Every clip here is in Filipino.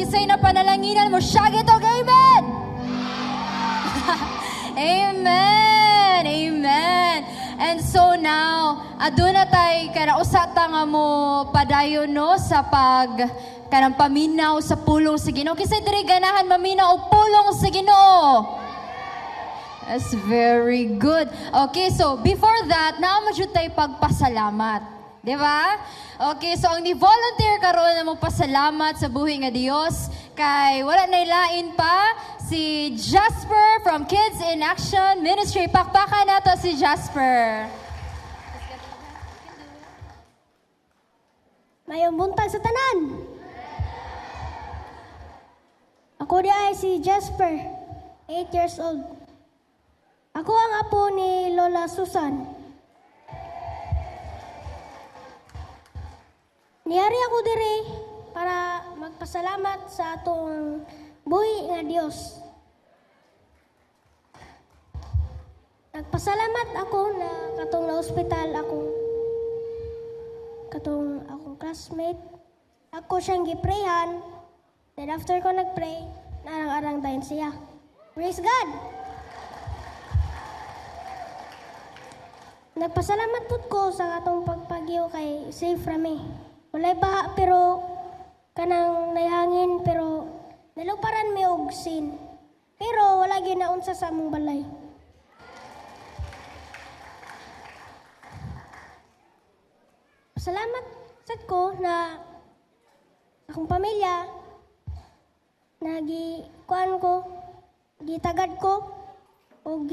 Kisay na panalanginan mo, siya gito, amen! Amen! Amen! And so now, aduna tay kana usata nga mo padayon no sa kanang paminaw sa pulong sa Ginoo. Kisay diri ganahan maminaw og pulong sa Ginoo. That's very good. Okay, so before that, naa mo jud tay pagpasalamat. Di ba? Okay, so ang ni-volunteer karon na mo pasalamat sa buhi nga Dios kay wala na ilain pa si Jasper from Kids in Action Ministry. Pakpakan nato si Jasper. Mayong buntag sa tanan. Ako di ay si Jasper, 8 years old. Ako ang apo ni Lola Susan. Niyari ako diri para magpasalamat sa atong buhi nga Dios. Nagpasalamat ako na katong na ospital akong classmate. Ako siyang giprayhan. Then after ko nagpray, narang-arang dayon siya. Praise God! Nagpasalamat pud ko sa atong pagpagyo kay safe rami. Walay baha pero kanang nayhangin pero naluparan mi og sin. Pero wala gyud naunsa sa among balay. Salamat sad ko na akong pamilya gitagad ko o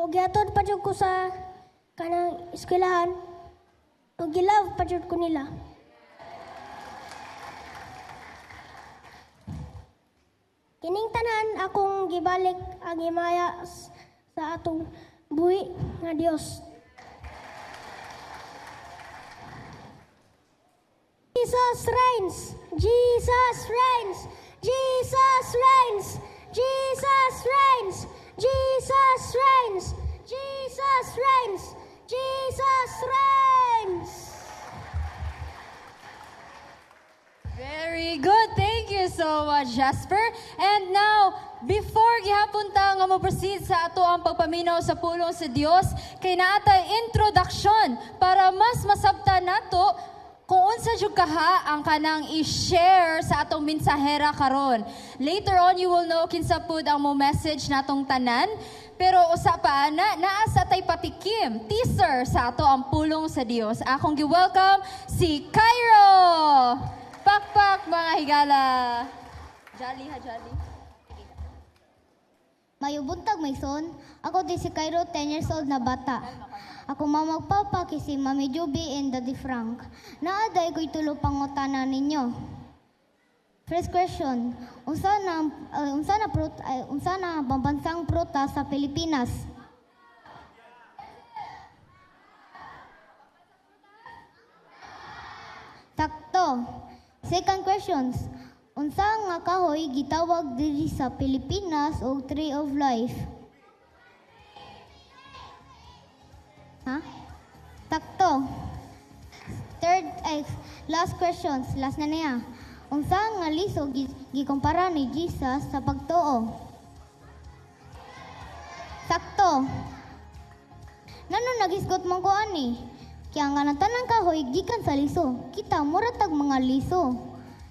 gihatod pa jud ko sa kanang eskwelahan o gilove pa jud ko nila. Kining tanan akong gibalik ang himaya sa atong buhi nga Dios. Jesus reigns! Jesus reigns! Jesus reigns! Jesus reigns! Jesus reigns! Jesus reigns! Jesus reigns! Very good. Thank you so much, Jasper. And now, before gihapon ta nga mo proceed sa ato ang pagpaminaw sa pulong sa Dios, kay naatay introduction para mas masabtan nato kung unsa jud kaha ang kanang i-share sa atong mensahera karon. Later on, you will know kinsa pud ang mo message natong tanan. Pero usa pa naa sa tay patikim, teaser sa ato ang pulong sa Dios. Akong gi-welcome si Cairo. Pakpak mga higala. Jolly ha, jolly. Mayo buntag may son. Ako di si Cairo, 10 years old na bata. Ako mamagpapa si Mami Juby and Daddy Frank. Naaday ko'y tulo pangutana ninyo. First question, unsa na pambansang prutas sa Pilipinas? Sakto. Second questions, unsa nga kahoy gitawag diri sa Pilipinas og Tree of Life? Ha? Sakto. Last questions, last na niya. Unsa nga liso gikumpara ni Jesus sa pagtuo? Sakto. Nano nagisgot mong ko ani? Kaya nga tanang kahoy gikan sa liso. Kita muratag mga liso.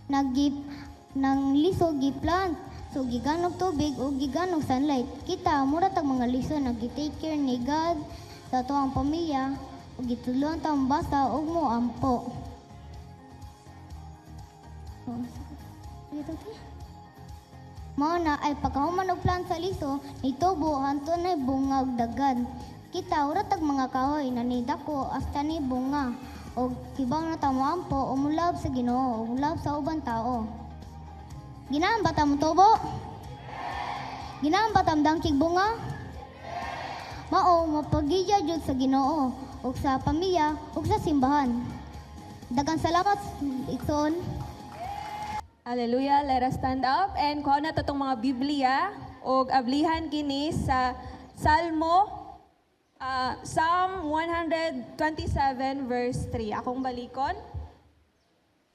Nang liso giplant. So giganog tubig o giganog sunlight. Kita muratag mga liso nagitake care ni God sa tuwang pamilya o gitulungan tang basa o mo ampo. Mao na ay pagkahuman og plant sa liso, nitubo hanto na bunga og dagad. Kita uratag mga kahoy na nidako hasta ni bunga og kibang na tamo ampo o mulab sa Ginoo o mulab sa ubang tao. Ginahan ba tamo tubo? Ginahan ba tam dangkig bunga? Mao mapagiya jud sa Ginoo ug sa pamilya ug sa simbahan. Daghang salamat ikson. Hallelujah. Let us stand up and kuha na itong mga Biblia o ablihan kini sa Psalm 127 verse 3. Akong balikon.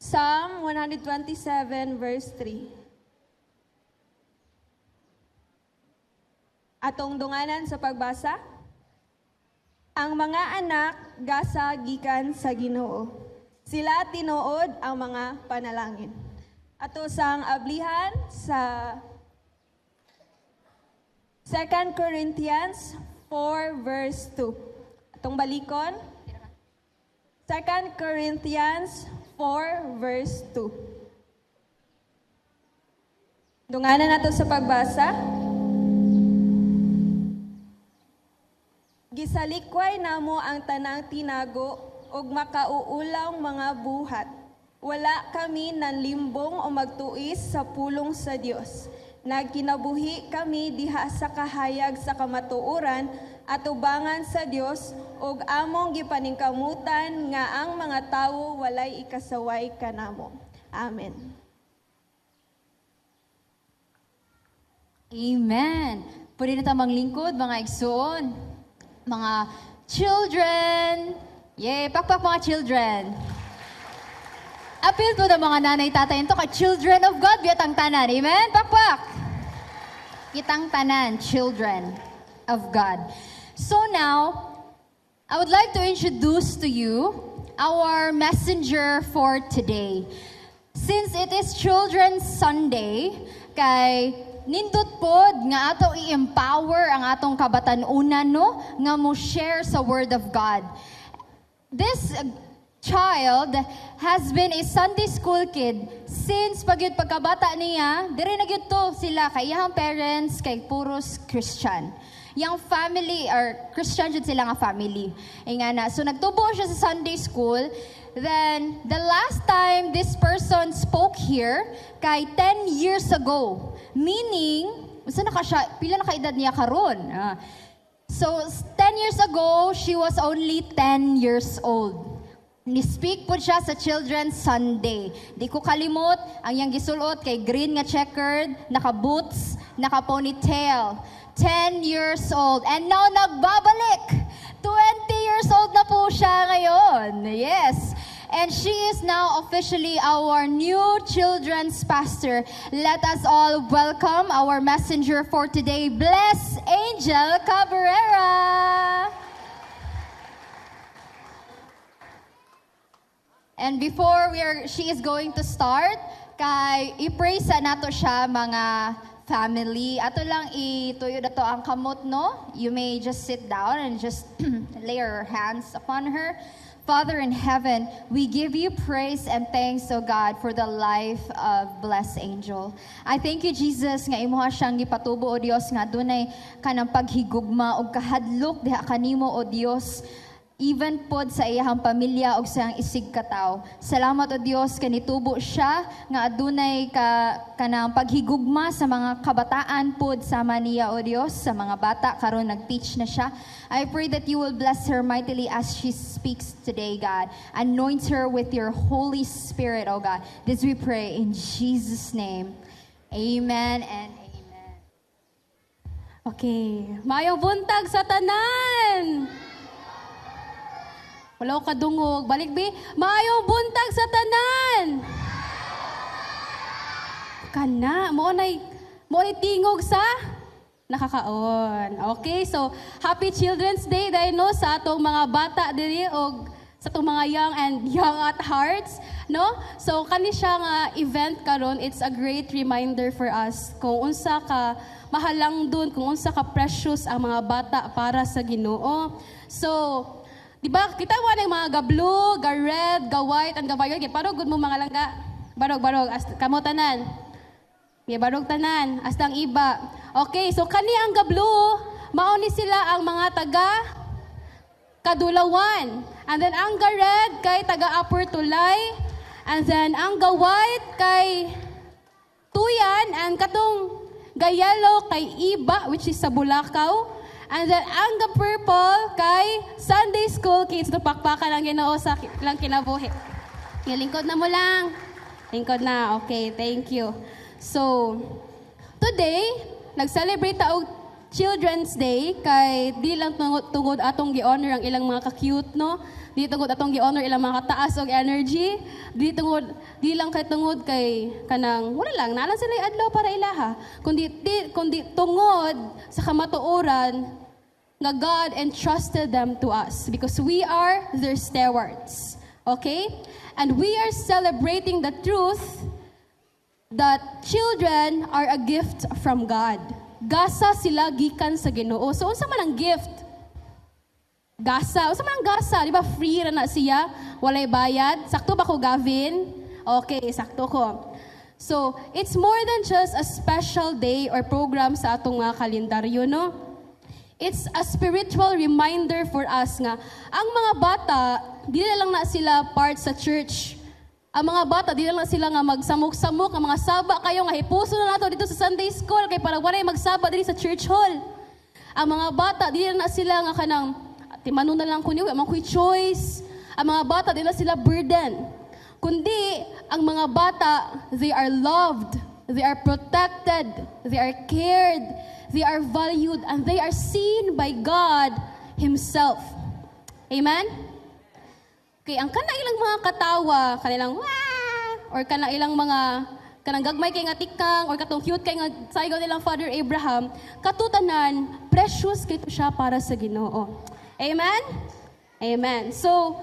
Psalm 127 verse 3. Atong dunganan sa pagbasa. Ang mga anak gasa gikan sa Ginoo. Sila tinuod ang mga panalangin. Ato sang ablihan sa 2 Corinthians 4 verse 2. Atong balikon. 2 Corinthians 4 verse 2. Dunganan nato sa pagbasa. Gisalikway namo ang tanang tinago ug makauulaw mga buhat. Wala kami nanlimbong o magtuis sa pulong sa Dios. Nagkinabuhi kami diha sa kahayag sa kamatuoran at ubangan sa Dios ug among gipaningkamutan nga ang mga tawo walay ikasaway kanamo. Amen. Amen. Pwede na tamang lingkod, mga igsoon, mga children. Yay, pakpak mga children. Appeal to the mga nanay tatay ito ka children of God, biyatang tanan. Amen? Pakpak. Kitang tanan, children of God. So now, I would like to introduce to you our messenger for today. Since it is Children's Sunday, kay nindot pod nga ato i-empower ang atong kabatanunan no nga mo share sa Word of God. This child has been a Sunday school kid since pagkabata niya, dire na gyud to sila kay iyang parents kay puros Christian. Yang family or Christian jud sila nga family. Ay nga na, so nagtubo siya sa Sunday school. Then the last time this person spoke here kay 10 years ago. Meaning, pila na ka edad niya karon? So 10 years ago, she was only 10 years old. Ni-speak po siya sa Children's Sunday. Di ko kalimot, ang iyang gisulot kay green nga checkered, naka-boots, naka-ponytail. 10 years old. And now nagbabalik. 20 years old na po siya ngayon. Yes. And she is now officially our new children's pastor. Let us all welcome our messenger for today, Bless Angel Cabrera. And before she is going to start, kay i-pray sa nato siya mga family. Ato lang ituyo dato ang kamot, no? You may just sit down and just lay your hands upon her. Father in heaven, we give you praise and thanks, O God, for the life of Blessed Angel. I thank you, Jesus, nga imuha siyang gipatubo, O Dios, nga dunay kanang paghigugma o kahadlok diha kanimo, O Dios, even pod sa iyang pamilya o sa iyang isig kataw. Salamat o Dios kanitubo siya nga adunay kanang paghigugma sa mga kabataan pod sama niya o Dios sa mga bata karon nag-teach na siya. I pray that you will bless her mightily as she speaks today, God. Anoint her with your Holy Spirit, O God. This we pray in Jesus' name. Amen and amen. Okay, mayong buntag sa tanan. Wala ko kadungog. Balik, be. Maayong buntag sa tanan. Kana. Mo nay tingog sa nakakaon. Okay, so Happy Children's Day dahil no sa atong mga bata diri o sa atong mga young at hearts, no? So kani siya nga event karon, it's a great reminder for us kung unsa ka mahalang dun, kung unsa ka precious ang mga bata para sa Ginoo. So di ba, kita mo ng mga ga-blue, ga-red, ga-white, and ga-violet. Parang good mo mga langga. Barog. Kamo tanan. Barog tanan. Astang iba. Okay, so kani ang ga-blue, mauni sila ang mga taga Kadulawan. And then ang ga-red kay taga Upper Tulay. And then ang ga-white kay Tuyan. And katong ga-yellow kay Iba, which is sa Bulacau. And then, ang purple kay Sunday School Kids. Pakpakan ang Ginoo sa lang kinabuhi. Lingkod na mo lang. Lingkod na. Okay, thank you. So, today, nag-celebrate taog Children's Day kay di lang tungod atong gi-honor ang ilang mga ka-cute, no? Di tungod atong gi-honor ilang mga kataas og energy. Di lang kay tungod kay kanang wala lang nalan sila yung adlaw para ilaha. Kundi tungod sa kamatuoran nga God entrusted them to us because we are their stewards. Okay? And we are celebrating the truth that children are a gift from God. Gasa sila gikan sa Ginoo. So unsa man ang gift? Gasa. Unsa man ang gasa? Di ba free ra na siya? Walay bayad. Sakto ba ko, Gavin? Okay, sakto ko. So, it's more than just a special day or program sa atong mga kalendaryo, no? It's a spiritual reminder for us nga ang mga bata, di na lang na sila part sa church. Ang mga bata, di lang sila nga magsamok-samok, ang mga saba kayo nga hipuso na nato dito sa Sunday School kay para wala magsaba dito sa church hall. Ang mga bata, di lang sila nga kanang timano na lang kundi amang kuy choice. Ang mga bata, di lang sila burden. Kundi ang mga bata, they are loved, they are protected, they are cared, they are valued, and they are seen by God Himself. Amen? Okay, ang kanailang mga katawa, kanilang wah, or kanailang mga kanang gagmay kay nga tikang, or katong cute kay nga saigaw nilang Father Abraham, katutanan, precious kay siya para sa Ginoo. Amen? Amen. So,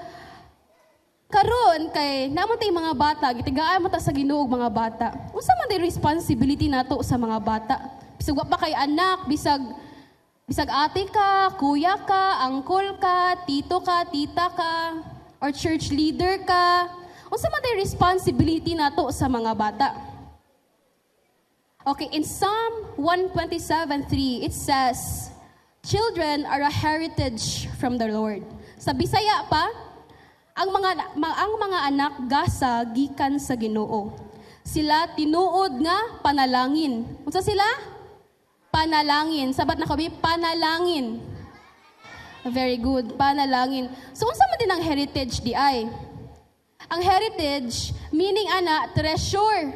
karon kay namon tay mga bata, gitigaan mo ta sa Ginoo og mga bata. Unsa man day responsibility nato sa mga bata? Bisag wa pa kay anak, bisag ate ka, kuya ka, angkol ka, tito ka, tita ka, or church leader ka, unsa man day responsibility nato sa mga bata. Okay, in Psalm 127:3 it says, "Children are a heritage from the Lord." Sa Bisaya pa, ang mga anak gasa gikan sa Ginoo. Sila tinuod nga panalangin. Unsa sila? Panalangin. Sabat na kami, panalangin. Very good. Panalangin. So, unsa man din ang heritage di ay? Ang heritage, meaning ana, treasure,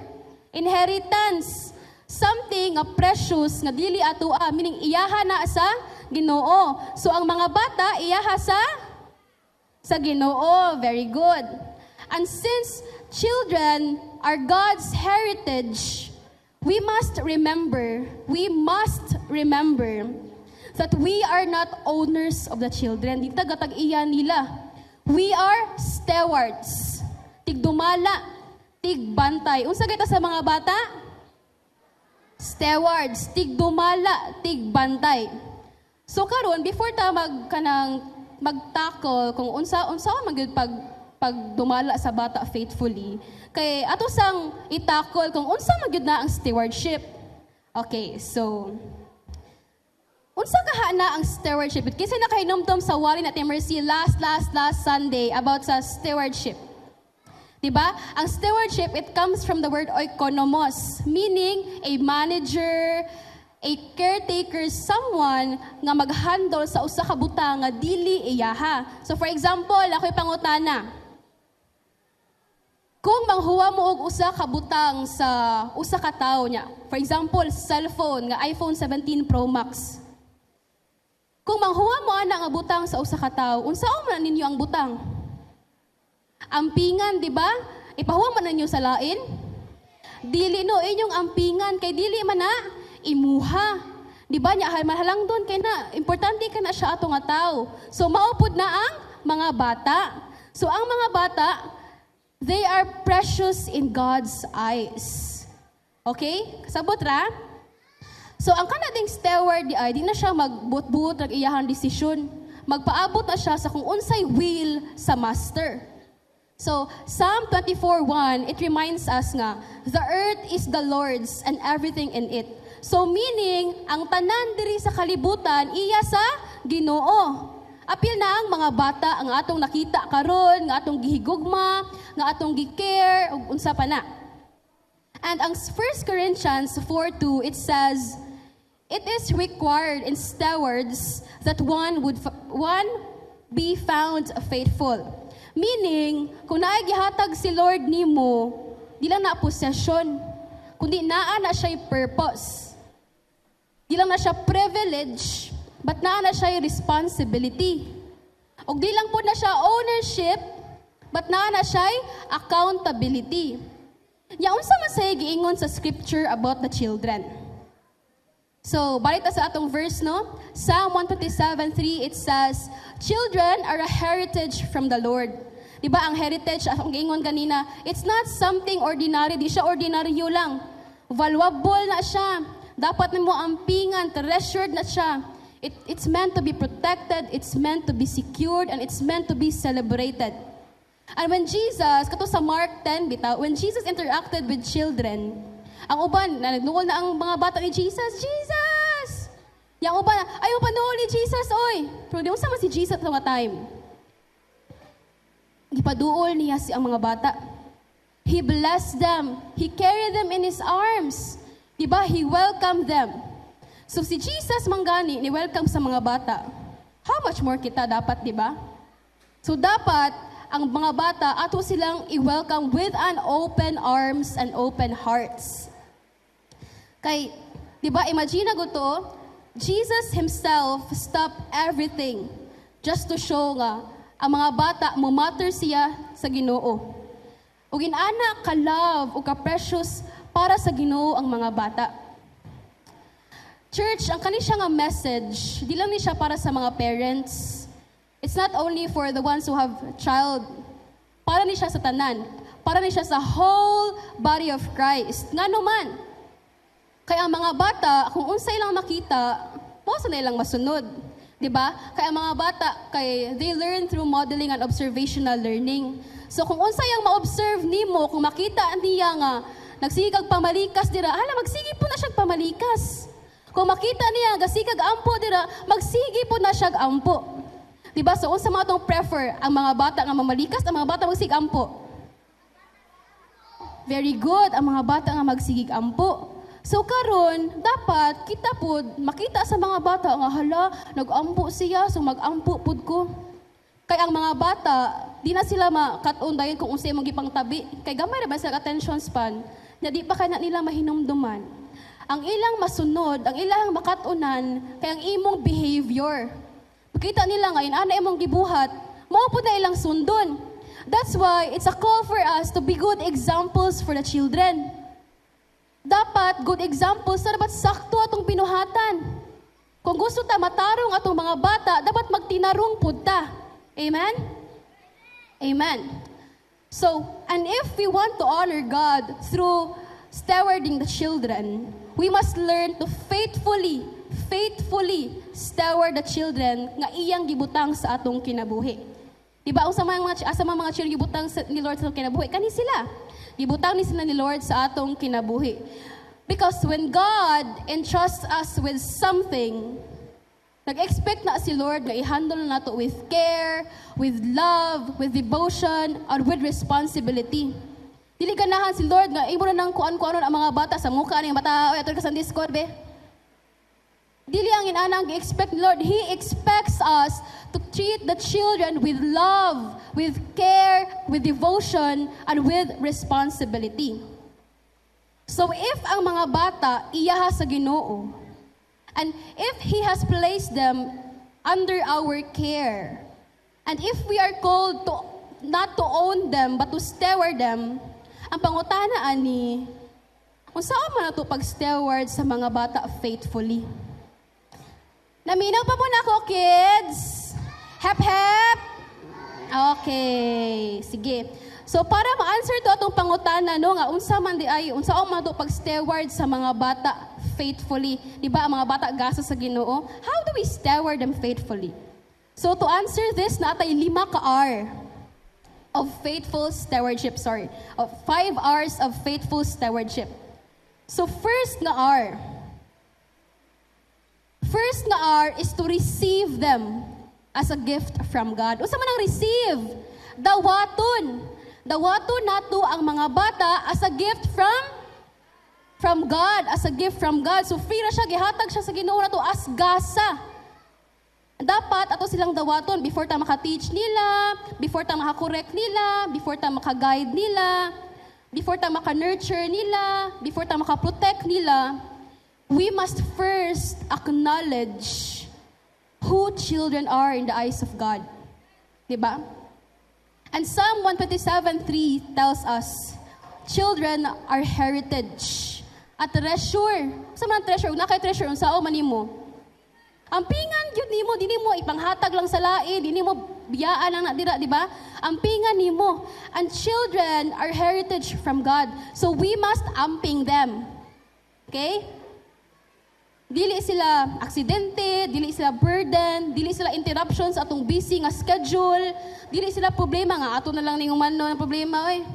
inheritance, something nga precious, nga dili atua, meaning iyaha na sa Ginoo. So, ang mga bata, iyaha sa Ginoo. Very good. And since children are God's heritage, we must remember that we are not owners of the children. Di tagatag-iya nila. We are stewards. Tigdumala, tigbantay. Unsa kita sa mga bata? Stewards, tigdumala, tigbantay. So karon before ta magtackle kung unsa man gyud pagdumala sa bata faithfully, kay ato sang itakol kung unsa man gyud na ang stewardship. Okay, so unsa kaha na ang stewardship? Kasi nakahinumdum sa wali na Mercy last Sunday about sa stewardship. Diba? Ang stewardship, it comes from the word oikonomos, meaning a manager, a caretaker, someone nga mag-handle sa usa ka butang nga dili iyaha. So for example, ako'y pangutana. Kung manghuwa mo og usa ka butang sa usa ka tawo niya, for example, cellphone nga iPhone 17 Pro Max. Kung manghuwa mo ana nga butang sa usa ka tawo, unsaon man ninyo ang butang? Ampingan, di ba? Ipahuwa man ninyo sa lain? Dili no, inyong ampingan kay dili man na imuha. Di ba nya mahalang doon kay na importante ka na siya ato nga tawo. So maupod na ang mga bata. So ang mga bata, they are precious in God's eyes. Okay? Sabot ra? So ang kanading steward di ay di na siya magbut-but ng iyahang desisyon. Magpaabot na siya sa kung unsay will sa master. So Psalm 24:1 it reminds us nga the earth is the Lord's and everything in it. So meaning ang tanan diri sa kalibutan iya sa Ginoo. Apil na ang mga bata ang atong nakita karon, nga atong gihigugma, nga atong gi-care ug unsa pa na. And ang 1 Corinthians 4:2 it says, "It is required in stewards that one be found faithful." Meaning, kung naay gihatag si Lord nimo, di lang na possession, kundi naa na siya'y purpose. di lang na siya privilege, but naa na siya responsibility. O di lang po na siya ownership, but naa na siya accountability. Ya unsa man say giingon sa scripture about the children. So, balik ta sa atong verse, no? Psalm 127:3, it says, "Children are a heritage from the Lord." Diba, ang heritage, ang giingon kanina, it's not something ordinary, di siya ordinaryo lang. Valuable na siya. Dapat mo ampingan, treasured na siya. It's meant to be protected, it's meant to be secured, and it's meant to be celebrated. And when Jesus, kato sa Mark 10, bitaw, when Jesus interacted with children, ang uban, nagnuol na ang mga bata ni Jesus, Jesus! Yang uban, ayaw pa nuol ni Jesus, oy! Pero di mo sama si Jesus at mga time. Gipaduol niya ang mga bata. He blessed them. He carried them in His arms. Diba? He welcomed them. So si Jesus manggani, ni-welcome sa mga bata. How much more kita dapat, diba? So dapat, ang mga bata, ato silang i-welcome with an open arms and open hearts. Kay, diba, imagine na to, Jesus Himself stopped everything just to show nga, ang mga bata, mumatter siya sa Ginoo. O ginana ka-love o ka-precious para sa Ginoo ang mga bata. Church, ang kani siya nga message, di lang ni siya para sa mga parents. It's not only for the ones who have child. Para ni siya sa tanan. Para ni siya sa whole body of Christ. Nga naman. Kaya ang mga bata, kung unsa ilang makita, mo sa ilang masunod. Diba? Kaya ang mga bata, they learn through modeling and observational learning. So kung unsa yang ma-observe nimo, kung makita niya nga, nagsigag pamalikas dira, magsigi po na siya pamalikas. Kung makita niya, gasigag ampo dira, magsigi po na siya ampo. Diba? So unsa mga tong prefer, ang mga bata nga mamalikas, ang mga bata magsig ampo. Very good, ang mga bata nga magsigig ampo. So karon dapat kita pud makita sa mga bata nga hala nag-ampo siya so mag-ampo pud ko. Kay ang mga bata di na sila makat-on dayon kung unsay imong gipangtabi kay gamay ra ba sa attention span na di pa kana nila mahinumduman. Ang ilang masunod, ang ilang makat-unan kay ang imong behavior. Makita nila nga ana imong gibuhat, mao pud na ilang sundon. That's why it's a call for us to be good examples for the children. Dapat, good examples, dapat sakto atong binuhatan. Kung gusto ta matarong atong mga bata, dapat magtinarong pud ta. Amen? Amen. So, and if we want to honor God through stewarding the children, we must learn to faithfully steward the children nga iyang gibutang sa atong kinabuhi. Diba, ang asa mga children gibutang ni Lord sa atong kinabuhi, kani sila. Gibutang ni sila ni Lord sa atong kinabuhi. Because when God entrusts us with something, nag-expect na si Lord na i-handle nato with care, with love, with devotion, and with responsibility. Dili ganahan si Lord nga imo na nang kuan-kuanon ang mga bata sa mukha ni bata, oy ato ka sa Discord be. Dili ang inanang gi-expect ni Lord. He expects us to treat the children with love, with care, with devotion, and with responsibility. So if ang mga bata iyaha sa Ginoo, and if He has placed them under our care, and if we are called to not to own them, but to steward them, ang pangutana ani, kung saan man nato pag-steward sa mga bata faithfully. Naminaw pa po na ako, kids? Hep, hep? Okay, sige. So, para ma-answer to atong pangutana, no, nga, unsa man di ay, unsa man to pag-steward sa mga bata faithfully. Di ba, ang mga bata gasa sa Ginoo? How do we steward them faithfully? So, to answer this, natay 5 ka R of faithful stewardship, of 5 R's of faithful stewardship. So, first nga R is to receive them as a gift from God. Unsa man ang receive? Dawaton. Dawaton nato ang mga bata as a gift from God, as a gift from God. So free na siya, gihatag siya sa Ginoo nato as gasa. Dapat ato silang dawaton before ta maka-teach nila, before ta maka-correct nila, before ta maka-guide nila, before ta maka-nurture nila, before ta maka-protect nila. we must first acknowledge who children are in the eyes of God. Diba? And Psalm 127:3 tells us, children are heritage. At treasure. Sa mga treasure, una kay treasure, unsa o manimo. Ang pingan gyud nimo, dili mo ipanghatag lang sa lain, dili mo biyaan lang na dira, di ba? Ang pingan nimo. And children are heritage from God. So we must amping them. Okay? Dili sila aksidente, dili sila burden, dili sila interruptions atong busy nga schedule, dili sila problema nga ato na lang ning umano ng problema oy.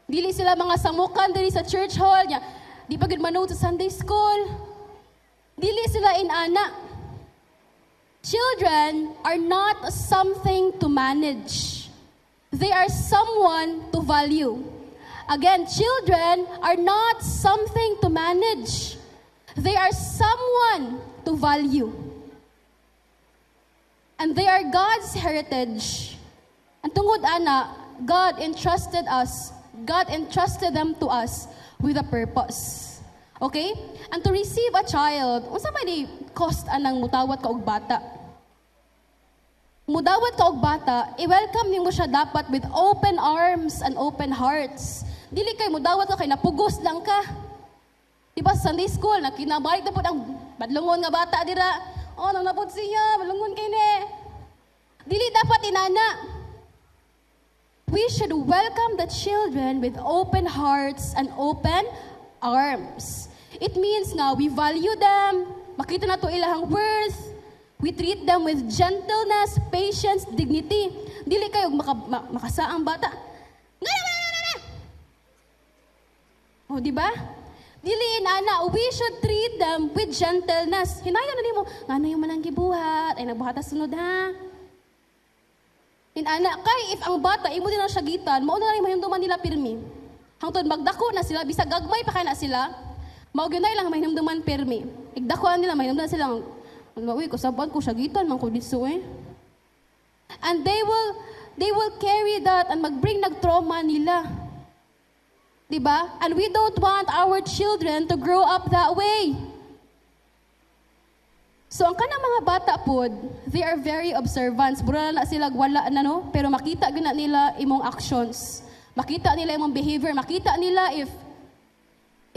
Dili sila mga samukan diri sa church hall nya. Di pa gid manood sa Sunday school. Dili sila inana. Children are not something to manage. They are someone to value. Again, children are not something to manage. They are someone to value. And they are God's heritage. And tungod ana, God entrusted them to us with a purpose. Okay? And to receive a child, unsa may di cost anang mutawat ka og bata? Mudawat ka og bata, i-welcome nimo siya dapat with open arms and open hearts. Dili kay mudawat ka kay napugos lang ka. Diba sa Sunday school, nakinabalik na po ang badlungon nga bata dira. Oh, nang napod siya, badlungon kay ni. Dili dapat inana. We should welcome the children with open hearts and open arms. It means nga we value them, makita na to ilang worth, we treat them with gentleness, patience, dignity. Dili kayo makasaang bata. Oh, di ba? Dili ana, we should treat them with gentleness. Hinayon na nimo, ngano yung manang gibuhat, ay nagbuhat na sunod ha. Ana, kay if ang bata imo din ang syagitan, mao na lang mahinumduman nila pirmi. Hangtod magdako na sila, bisag gagmay pa kay na sila, mao gyud lang mahinumduman pirmi. Igdakuan nila mahinumduman sila, uy, kusabon ko syagitan man ko ditso eh. And they will carry that and magbring nagtrauma nila. Diba? And we don't want our children to grow up that way. So ang kanang mga bata pod, they are very observant. Bura na sila wala na no, pero makita gyud na nila imong actions. Makita nila imong behavior, makita nila if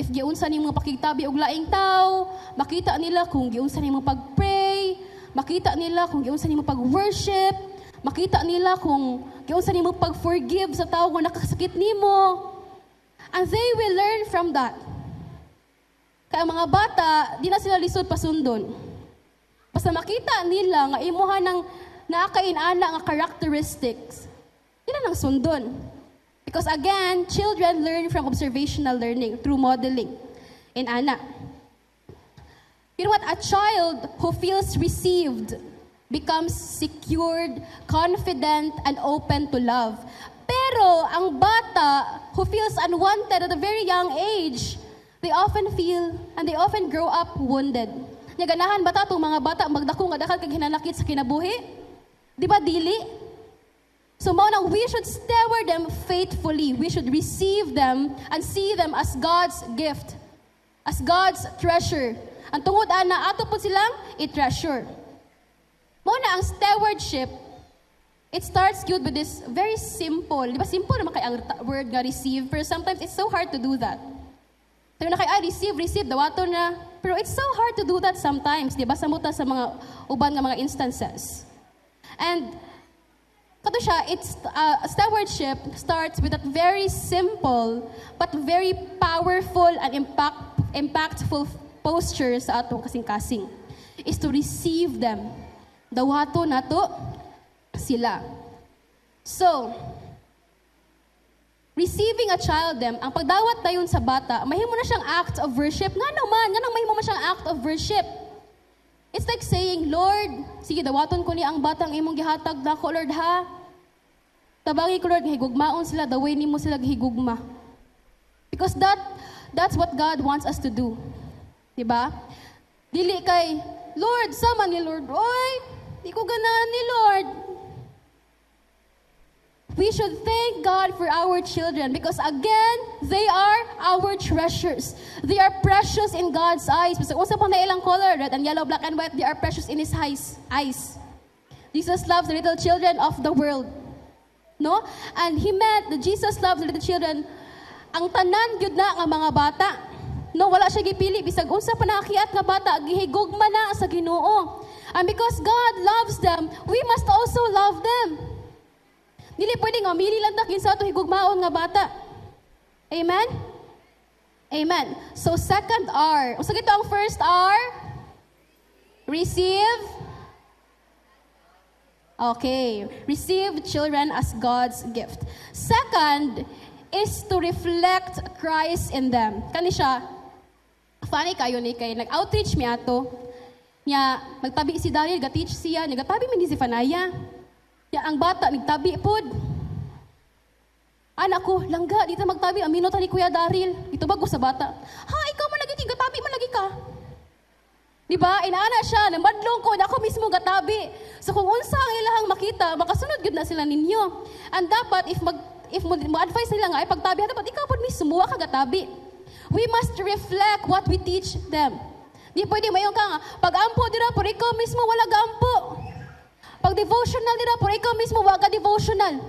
giunsa nimo pakigtabi og laing tao, makita nila kung giunsa nimo pag-pray, makita nila kung giunsa nimo pag-worship, makita nila kung giunsa nimo pag-forgive sa tao nga nakasakit nimo. And they will learn from that. Kaya ang mga bata, di na sila lisod pasundon. Basta makita nila nga imuha ng naakainana nga characteristics, di na nang sundon. Because again, children learn from observational learning through modeling. In ana. You know what? A child who feels received becomes secured, confident, and open to love. Pero ang bata who feels unwanted at a very young age, they often feel and they often grow up wounded. Nya ganahan bata tong mga bata magdako nga dakan kag hinanakit sa kinabuhi? Di ba dili? So mao nang we should steward them faithfully. We should receive them and see them as God's gift, as God's treasure. Ang tungod ana ato pud silang i-treasure. Mao na ang stewardship. It starts good with this very simple. Di ba simple naman kay ang word nga receive, pero sometimes it's so hard to do that. Pero na kay receive, dawaton na. Pero it's so hard to do that sometimes, di ba? Samuta sa mga uban nga mga instances. And kato siya, stewardship starts with that very simple but very powerful and impactful posture sa atong kasing-kasing. Is to receive them. Dawato na to sila. So, receiving a child them, ang pagdawat dayon sa bata, mahimo na siyang act of worship. Nga nang mahimo man siyang act of worship. It's like saying, Lord, sige, dawaton ko ni ang batang imong gihatag nako, Lord, ha? Tabangi ko, Lord, higugmaon sila, the way nimo sila higugma. Because that's what God wants us to do. Diba? Dili kay, Lord, sama ni Lord, oy, di ko ganahan ni Lord. We should thank God for our children because again, they are our treasures. They are precious in God's eyes. Basta unsa pang nailang color, red and yellow, black and white, they are precious in His eyes. Jesus loves the little children of the world. No? And He meant that Jesus loves the little children. Ang tanan gyud na nga mga bata. No, wala siya gipili bisag unsa pa naakiat nga bata gihigugma na sa Ginoo. And because God loves them, we must also love them. Dili pwede nga mili lang ta kinsa ato higugmaon nga bata. Amen? Amen. So second R. Unsa gito ang first R? Receive. Okay. Receive children as God's gift. Second is to reflect Christ in them. Kani siya, funny kayo ni kay nag-outreach mi ato. Nya magtabi si Daryl, ga-teach siya, nya gatabi man ni si Fanaya. Ya ang bata nagtabi pod. Anak ko, langga, dito magtabi, amino ta ni Kuya Daryl. Ito bago sa bata. Ha, ikaw man lagi, gatabi man lagi ka. Diba? Inaana siya, namadlong ko, ako mismo gatabi. So kung unsa ang ilahang makita, makasunod gud na sila ninyo. And dapat, if mo advise nila nga, ay pagtabi, dapat ikaw pod mismo, ka gatabi. We must reflect what we teach them. Di pwede mayon ka nga, pag-ampo dira, pero ikaw mismo wala gampo. Pag devotional nila, pero ikaw mismo wag ka devotional.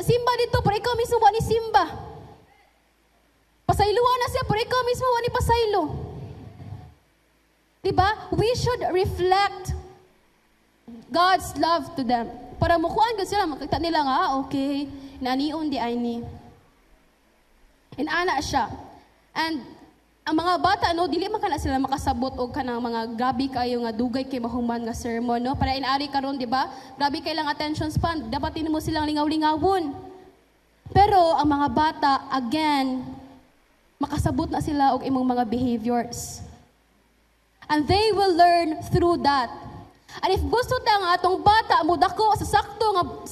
Simba dito, pero ikaw mismo wag ni simba. Pasayluhan na siya, pero ikaw mismo wag ni pasaylo. Diba? We should reflect God's love to them. Para mukuan ko sila, makita nila nga, okay, naniun di ay ni. Inana siya. And ang mga bata, no, dili man kana sila makasabot og kanang mga gabi kayo nga dugay kay mahuman nga sermon, no? Para inari karon, di ba? Grabe kay lang attention span, dapat mo silang lingaw-lingawon. Pero ang mga bata, again, makasabot na sila og imong mga behaviors. And they will learn through that. And if gusto ta nga atong bata mo dako sa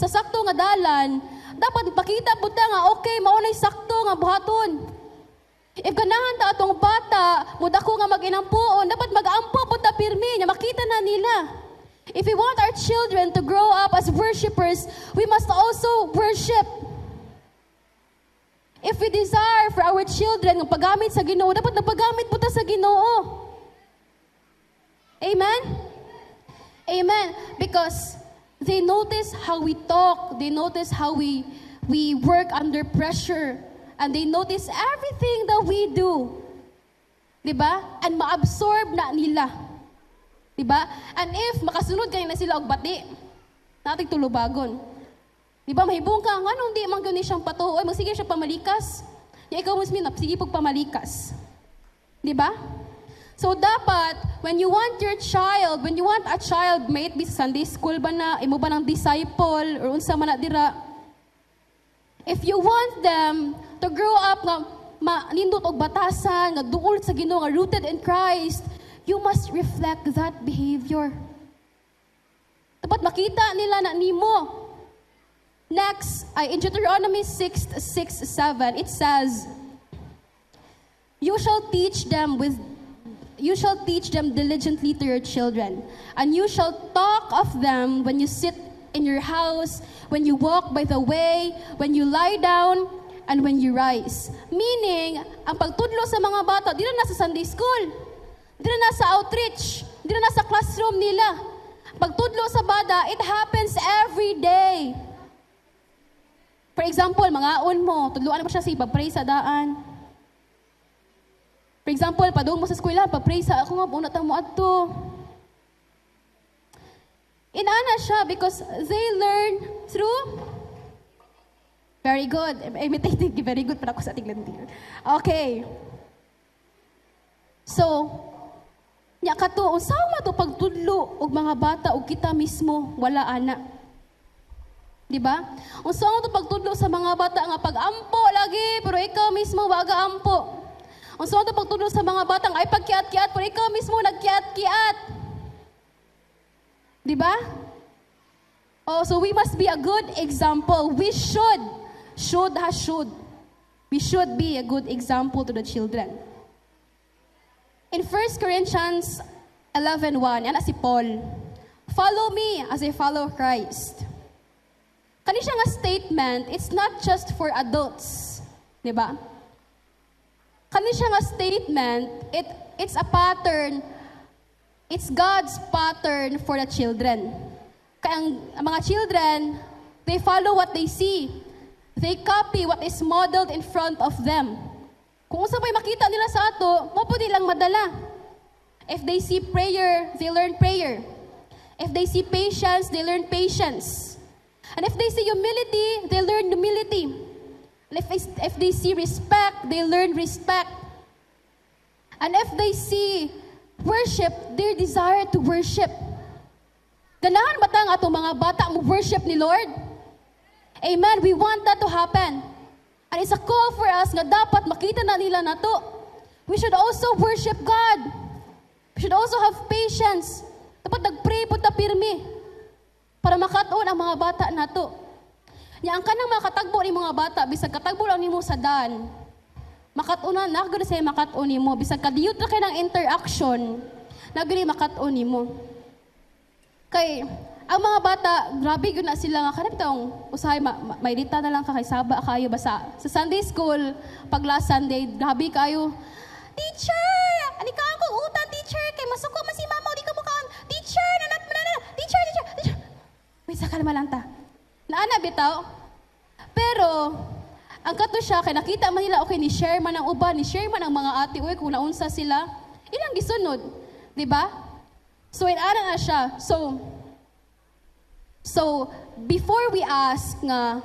sakto nga dalan, dapat ipakita pud ta nga okay, mao nay sakto nga buhaton. If ganahan ta atong bata, mudako nga mag-inampuon, dapat mag-ampo po ta pirmi, na makita na nila. If we want our children to grow up as worshipers, we must also worship. If we desire for our children ng paggamit sa Ginoo, dapat napagamit po ta sa Ginoo. Amen? Amen. Because they notice how we talk, they notice how we work under pressure, and they notice everything that we do. Diba? And ma-absorb na nila. Diba? And if makasunod kayo na sila og bati, nating tulubagon. Diba? Mahibong ka, anong di man gani siyang patuoy, magsige siya pamalikas. Ya ikaw mas minap, sige pag pamalikas. Diba? So dapat, when you want a child, may it be sa Sunday school ba na, imo ba ng disciple, or unsa man na dira, if you want them to grow up nga manindot og batasan, nga duol sa Ginoo, nga rooted in Christ, you must reflect that behavior. Dapat makita nila na nimo. Next, in Deuteronomy 6:7, it says, You shall teach them diligently to your children, and you shall talk of them when you sit in your house, when you walk by the way, when you lie down, and when you rise. Meaning, ang pagtudlo sa mga bata, di na nasa Sunday school, di na nasa outreach, di na nasa classroom nila. Pagtudlo sa bata, it happens every day. For example, mga aon mo, tudloan mo siya sa ipag-pray sa daan. For example, padung mo sa eskwela, pag-pray sa ako nga, unat mo adto. Inaana siya because they learn through. Very good. Imitating, very good para ako sa ating lantir. Okay. So, nya kato, usawa to pagtudlo og mga bata og kita mismo wala ana. Diba? Usawa to pagtudlo sa mga bata nga pag-ampo lagi pero ikaw mismo waga ampo. Usawa to pagtudlo sa mga bata nga ay pagkiat-kiat pero ikaw mismo nagkiat-kiat. Diba? Oh, so we must be a good example. We should be a good example to the children. In 1 Corinthians 11:1, yan si Paul. Follow me as I follow Christ. Kani siya nga statement, it's not just for adults. Di ba? Kani siya nga statement, it's a pattern, it's God's pattern for the children. Kaya ang mga children, they follow what they see. They copy what is modeled in front of them. Kung unsa may makita nila sa ato, mo po nilang madala. If they see prayer, they learn prayer. If they see patience, they learn patience. And if they see humility, they learn humility. And if they see respect, they learn respect. And if they see worship, they desire to worship. Ganahan ba tang atong mga bata mo worship ni Lord? Amen. We want that to happen. And it's a call for us nga dapat makita na nila na to. We should also worship God. We should also have patience. Dapat nag-pray po ta pirmi para makatuon ang mga bata na to. Nya ang kanang mga katagbo ni mga bata, bisag katagbo lang nimo sa dan, makatunan na gud say makatuon nimo, bisag kadiyot na kay ng interaction, na gud makatuon nimo. Kay ang mga bata, grabe yun na sila nga kanang taong usahay, may dita na lang kay saba kayo basa. Sa Sunday school, pag last Sunday, grabe kayo, teacher! Ani ka akong utan, teacher! Kay masuko man si mama, di ka mukhaan, teacher! Nanat mo na! Teacher! May sakalma lang ta. Naana bitaw. Pero, ang kato siya, kay nakita man nila, okay, ni-share man ang uban, ni-share man ang mga ate, uy, kung naunsa sila, ilang gisunod. Diba? So, inana na siya. So, before we ask nga,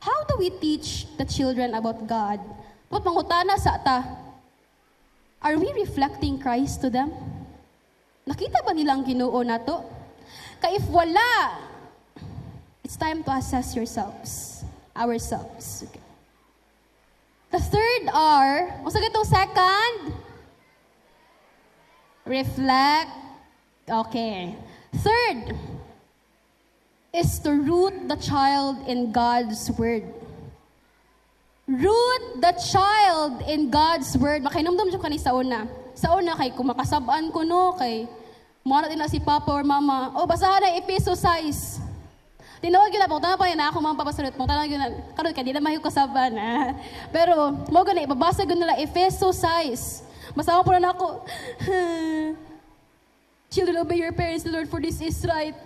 how do we teach the children about God? Dapat mangutana sa ata, are we reflecting Christ to them? Nakita ba nilang Ginoo na to? Kaya if wala, it's time to assess ourselves. Okay. The third R, kung sa itong second, reflect. Okay. Third, is to root the child in God's Word. Root the child in God's Word. Makinomdom siya kanina sa una. Sa una, kay kumakasabaan ko no, kay muna din na si Papa or Mama, basahan na Efeso 6. Tinawag yun na, punta na pa yun na ako mga papasunod. Punta na yun na, karoon ka, di na mahiyo kasabaan. Pero, mo gano'n, ibabasa ko nila Efeso 6. Masama po na ako, children, obey your parents, the Lord, for this is right.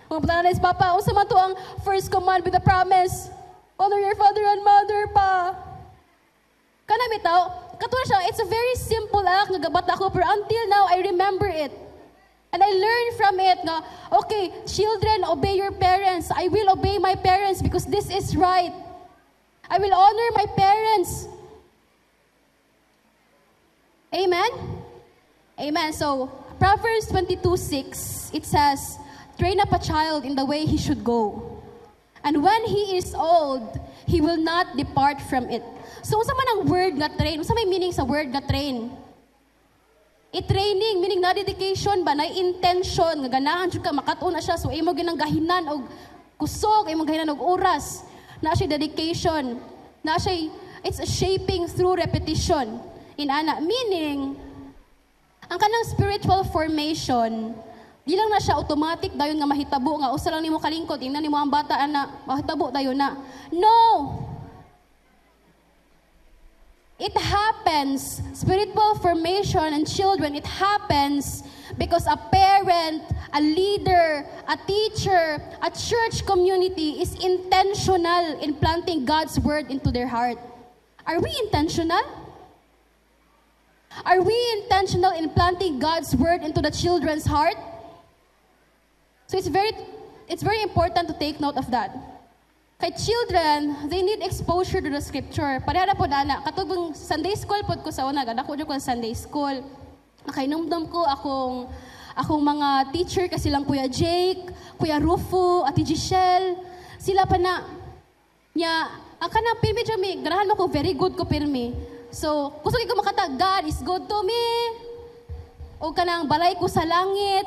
Mga patanan is Papa, unsa man to ang first command with the promise, honor your father and mother pa. Kana bitaw, katulad siya, it's a very simple act nga gabata ko, pero until now, I remember it. And I learned from it nga, okay, children, obey your parents. I will obey my parents because this is right. I will honor my parents. Amen? Amen. So, Proverbs 22:6, it says, train up a child in the way he should go. And when he is old, he will not depart from it. So, unsa man ang word nga train? Unsa may meaning sa word nga train? I-training, meaning na dedication ba, na intention, nga ganahan siya ka, makatuon na siya. So, imo ginang gahinan og kusog, imo gahinan og oras. Na siya dedication. Na siya, it's a shaping through repetition. Inana, meaning, ang kanang spiritual formation, di lang na siya automatic dayon nga mahitabo nga usa lang nimo kalingkod ingnan nimo ang bata ana mahitabo dayon na. No. It happens, spiritual formation in children, it happens because a parent, a leader, a teacher, a church community is intentional in planting God's word into their heart. Are we intentional? Are we intentional in planting God's word into the children's heart? So it's very important to take note of that. Kay children, they need exposure to the scripture. Pareha na po na, katubang Sunday school po ko sa una, gadako ko sa Sunday school. Nakainumdum ko akong mga teacher, kasi lang Kuya Jake, Kuya Rufo, Ate Giselle, sila pa na, niya, ang kanang pirmi dyan, ganahan mo ko, very good ko pirmi. So, gusto ko makata, God is good to me. O kanang balay ko sa langit.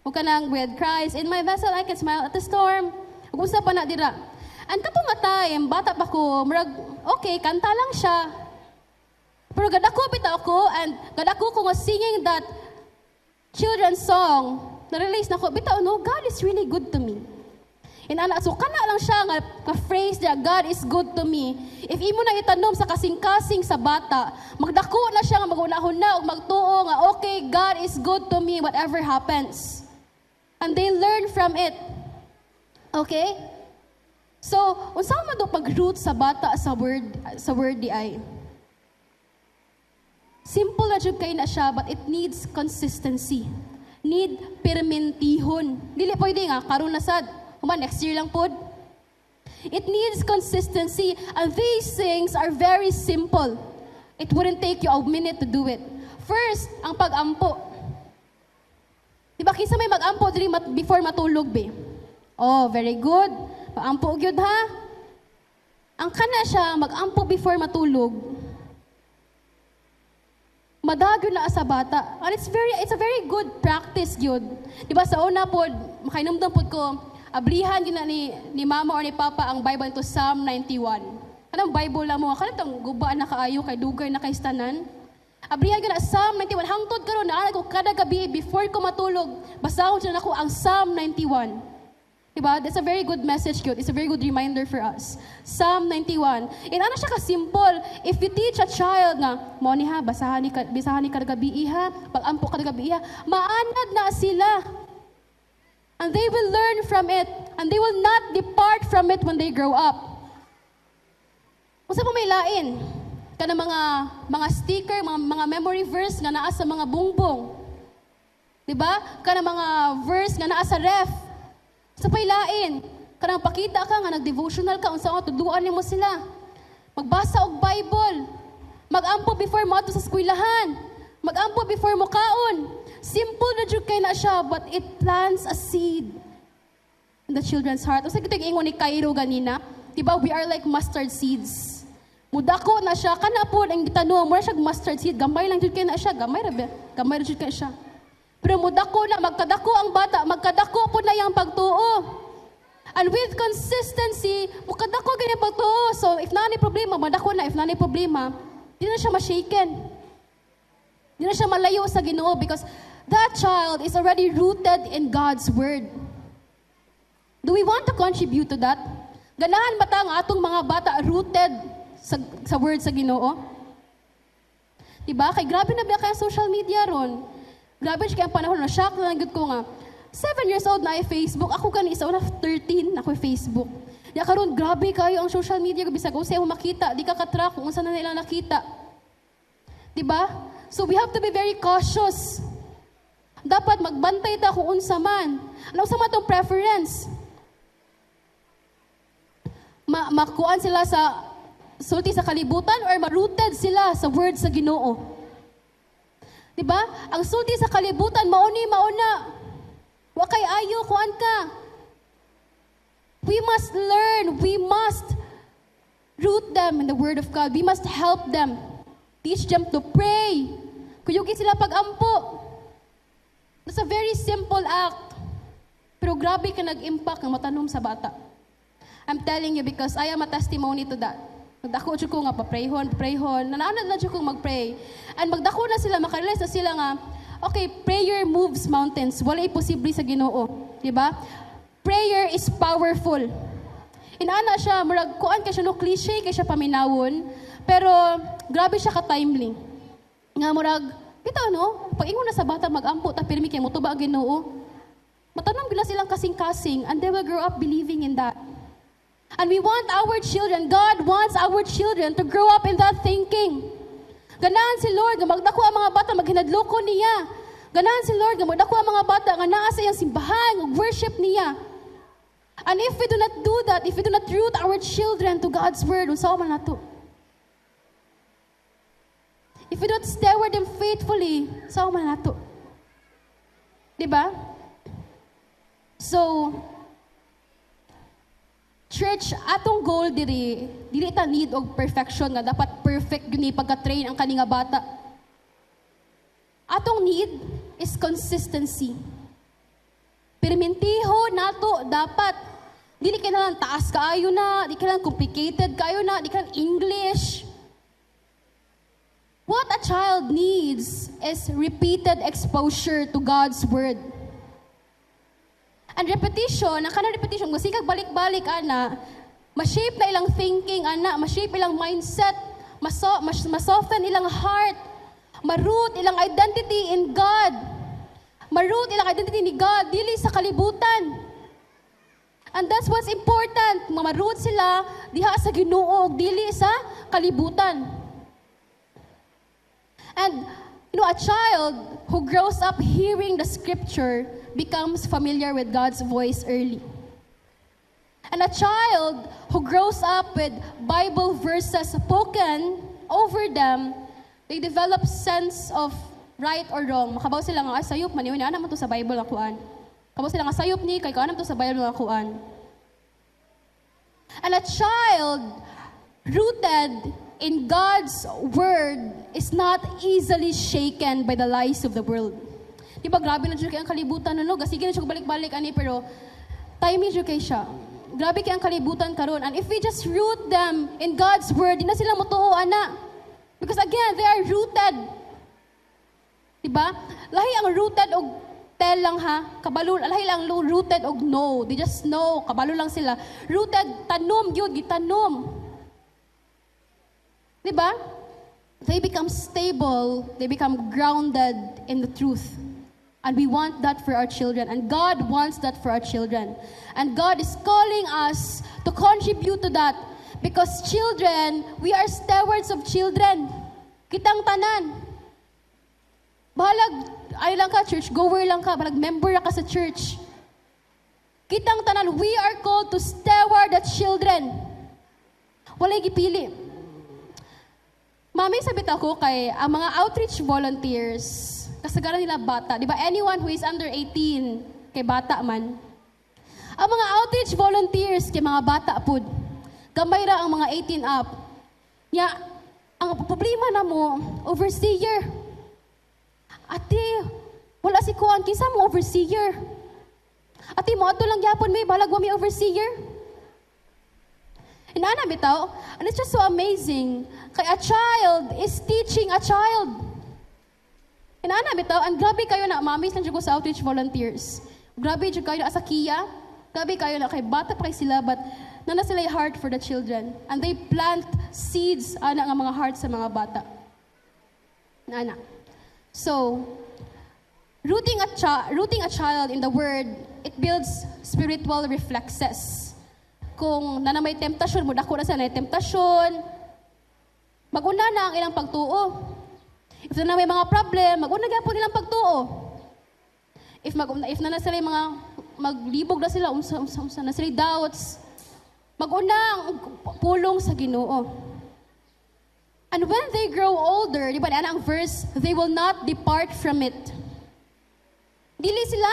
O kanang with Christ in my vessel, I can smile at the storm. O gusto pa na dira. And katong nga time, bata pa ko, okay, kanta lang siya. Pero gadako bitaw ko, and gadako ko nga singing that children's song, na-release na ko, bitaw, no, God is really good to me. Inana, so kana lang siya nga phrase niya, God is good to me. If imo na itanom sa kasing-kasing sa bata, magdako na siya nga magunahon na o magtuo nga, okay, God is good to me whatever happens. And they learn from it. Okay? So, unsa man do pag-root sa bata sa word di ay? Simple na jud kay na siya, but it needs consistency. Need permentihon. Dili pwede nga karon na sad. Next year lang pod. It needs consistency, and these things are very simple. It wouldn't take you a minute to do it. First, ang pag-ampo. Diba, kisa may mag-ampo diri before matulog, be? Oh, very good. Mag-ampo gyud ha. Ang kana siya, mag-ampo before matulog. Madagyo na sa bata. And it's a very good practice gyud. Diba, sa una pod, makainomdom pod ko, ablihan yun na ni mama or ni papa ang Bible ito, Psalm 91. Anong Bible lang mo? Kanang gubaan na kaayo, kay dugay na kay stanan. Ablihan yun na Psalm 91. Hangtod karon na ko kada gabi before ko matulog, basahon siya na ko ang Psalm 91. Diba? That's a very good message yun. It's a very good reminder for us. Psalm 91. Ano siya ka-simple. If you teach a child nga, mo ni ha, basahan ni kada gabi ha, pag-ampo kada gabi ha, maanad na sila. And they will learn from it. And they will not depart from it when they grow up. Kung sa may lain, kana mga sticker, mga memory verse nga naa sa mga bungbong. Diba? Kana mga verse nga naa sa ref. Sa pailain, kanang pakita ka nga nag-devotional ka, unsa nga tuduan nimo sila. Magbasa og Bible. Mag-ampo before mo ato sa eskwelahan. Mag-ampo before mo kaon. Simple na jud kay na siya, but it plants a seed in the children's heart. Usa gito ingon ni Cairo ganina, diba, we are like mustard seeds. Mudako na siya, kana po ang gitanom mo na siya mustard seed, gamay lang jud kay na siya, gamay ra jud kay siya. Pero mudako na, magkadako ang bata, magkadako po na yung pagtuo. And with consistency, magkadako ganyan pagtuo. So if nani problema, madako na. If nani problema, di na siya ma-shaken. Di na siya malayo sa Ginoo because that child is already rooted in God's Word. Do we want to contribute to that? Ganahan ba ta ang atong mga bata rooted sa Word sa Ginoo? Diba? Kay grabe na ba kaya social media ron? Grabe siya kaya ang panahon na shock na lang ko nga. 7 years old na ay Facebook. Ako gani isa una 13 ako Facebook. Ya karon grabe kayo ang social media bisag usay mo makita, di ka ka-track kung saan na nila nakita. Diba? So we have to be very cautious. Dapat magbantay ta kung unsa man. Ano sa matong preference? Makuan sila sa sulti sa kalibutan or ma-rooted sila sa word sa Ginoo. Diba? Ang sulti sa kalibutan, mauna. Wa kay ayo, kuan ka. We must learn. We must root them in the Word of God. We must help them. Teach them to pray. Kuyugi sila pag-ampo. It's a very simple act. Pero grabe ka nag-impact ng matanom sa bata. I'm telling you because I am a testimony to that. Magdako dyan ko nga prayhon. Nanaanad na dyan ko mag-pray. And magdako na sila, makarealize na sila nga, okay, prayer moves mountains. Wala imposible sa Ginoo. Diba? Prayer is powerful. Inaana siya, murag kuan kay siya no cliche kay siya paminawon, pero grabe siya ka-timely. Nga murag, bitaw no, pag ingon na sa bata mag-ampo ta pirmi kay motuba ang Ginoo. Matanong bila silang kasing-kasing and they will grow up believing in that. And we want our children, God wants our children to grow up in that thinking. Ganahan si Lord, nga magdako ang mga bata, maghinadloko niya. Ganahan si Lord, nga magdako ang mga bata, nga naa sa iyang simbahan, worship niya. And if we do not do that, if we do not root our children to God's word, unsa man nato? If we do not steward them faithfully, unsa man nato? Diba? So, church, atong goal diri ta need og perfection nga dapat perfect gyud ni pagka-train ang kaninga bata. Atong need is consistency. Permentiho nato dapat dili kinahanglan taas kaayo na, di kinahanglan complicated kaayo na, di kinahanglan English. What a child needs is repeated exposure to God's word. And repetition, ang kanang repetition, masikag balik-balik, ana, ma-shape na ilang thinking, ana, ma-shape ilang mindset, ma-soften ilang heart, ma-root ilang identity in God, ma-root ilang identity ni God, dili sa kalibutan. And that's what's important, ma-root sila diha sa Ginoo, dili sa kalibutan. And, a child who grows up hearing the scripture becomes familiar with God's voice early. And a child who grows up with Bible verses spoken over them, they develop sense of right or wrong. Makabaw sila nga, sayop, maniw na naman to sa Bible ang kuan. Kabaw sila nga, sayop ni, kay kaanam to sa Bible ang kuan. And a child rooted in God's word is not easily shaken by the lies of the world. Di ba, grabe na dyan kaya ang kalibutan, no? Sige na siya balik-balik, ani, pero time is kay siya. Grabe kaya ang kalibutan karon. And if we just root them in God's word, di na sila matuo, ana. Because again, they are rooted. Di ba? Lahi ang rooted og tell lang ha. Kabalo, lahi lang rooted og no. They just know. Kabalo lang sila. Rooted, tanom, yun, gitanom. Di ba? They become stable. They become grounded in the truth. And we want that for our children. And God wants that for our children. And God is calling us to contribute to that. Because children, we are stewards of children. Kitang tanan. Bahalag, ay lang ka, church goer lang ka, bahalag member ka sa church. Kitang tanan, we are called to steward the children. Walay gipili. Mami, sabit ako kay ang mga outreach volunteers, kasagaran nila bata. Di ba, anyone who is under 18, kay bata man. Ang mga outreach volunteers, kay mga bata po, gamay ra ang mga 18 up. Ya, ang problema na mo, overseer. Ate, wala si Kuan, kisa mo overseer. Ate, mo ato lang yapon may balag wa may overseer. Inana bitaw, and it's just so amazing. Kay a child is teaching a child. Inana bitaw, and grabe kayo na, mamis lang dyan ko sa outreach volunteers. Grabe dyan kayo na sa Kia. Grabe kayo na, kay bata pa kay sila, but nana sila yung heart for the children. And they plant seeds, ana nga mga heart sa mga bata. Nana. So, rooting a child in the Word, it builds spiritual reflexes. Kung na may temptasyon, mo dako na sa temptasyon, mag-una na ang ilang pagtuo. If na may mga problem, mag-una gyapon nilang pagtuo. If na sila mga maglibog na sila, umsa na sila doubts, mag-una ang pulong sa Ginoo. And when they grow older, di ba ang verse, they will not depart from it. Dili sila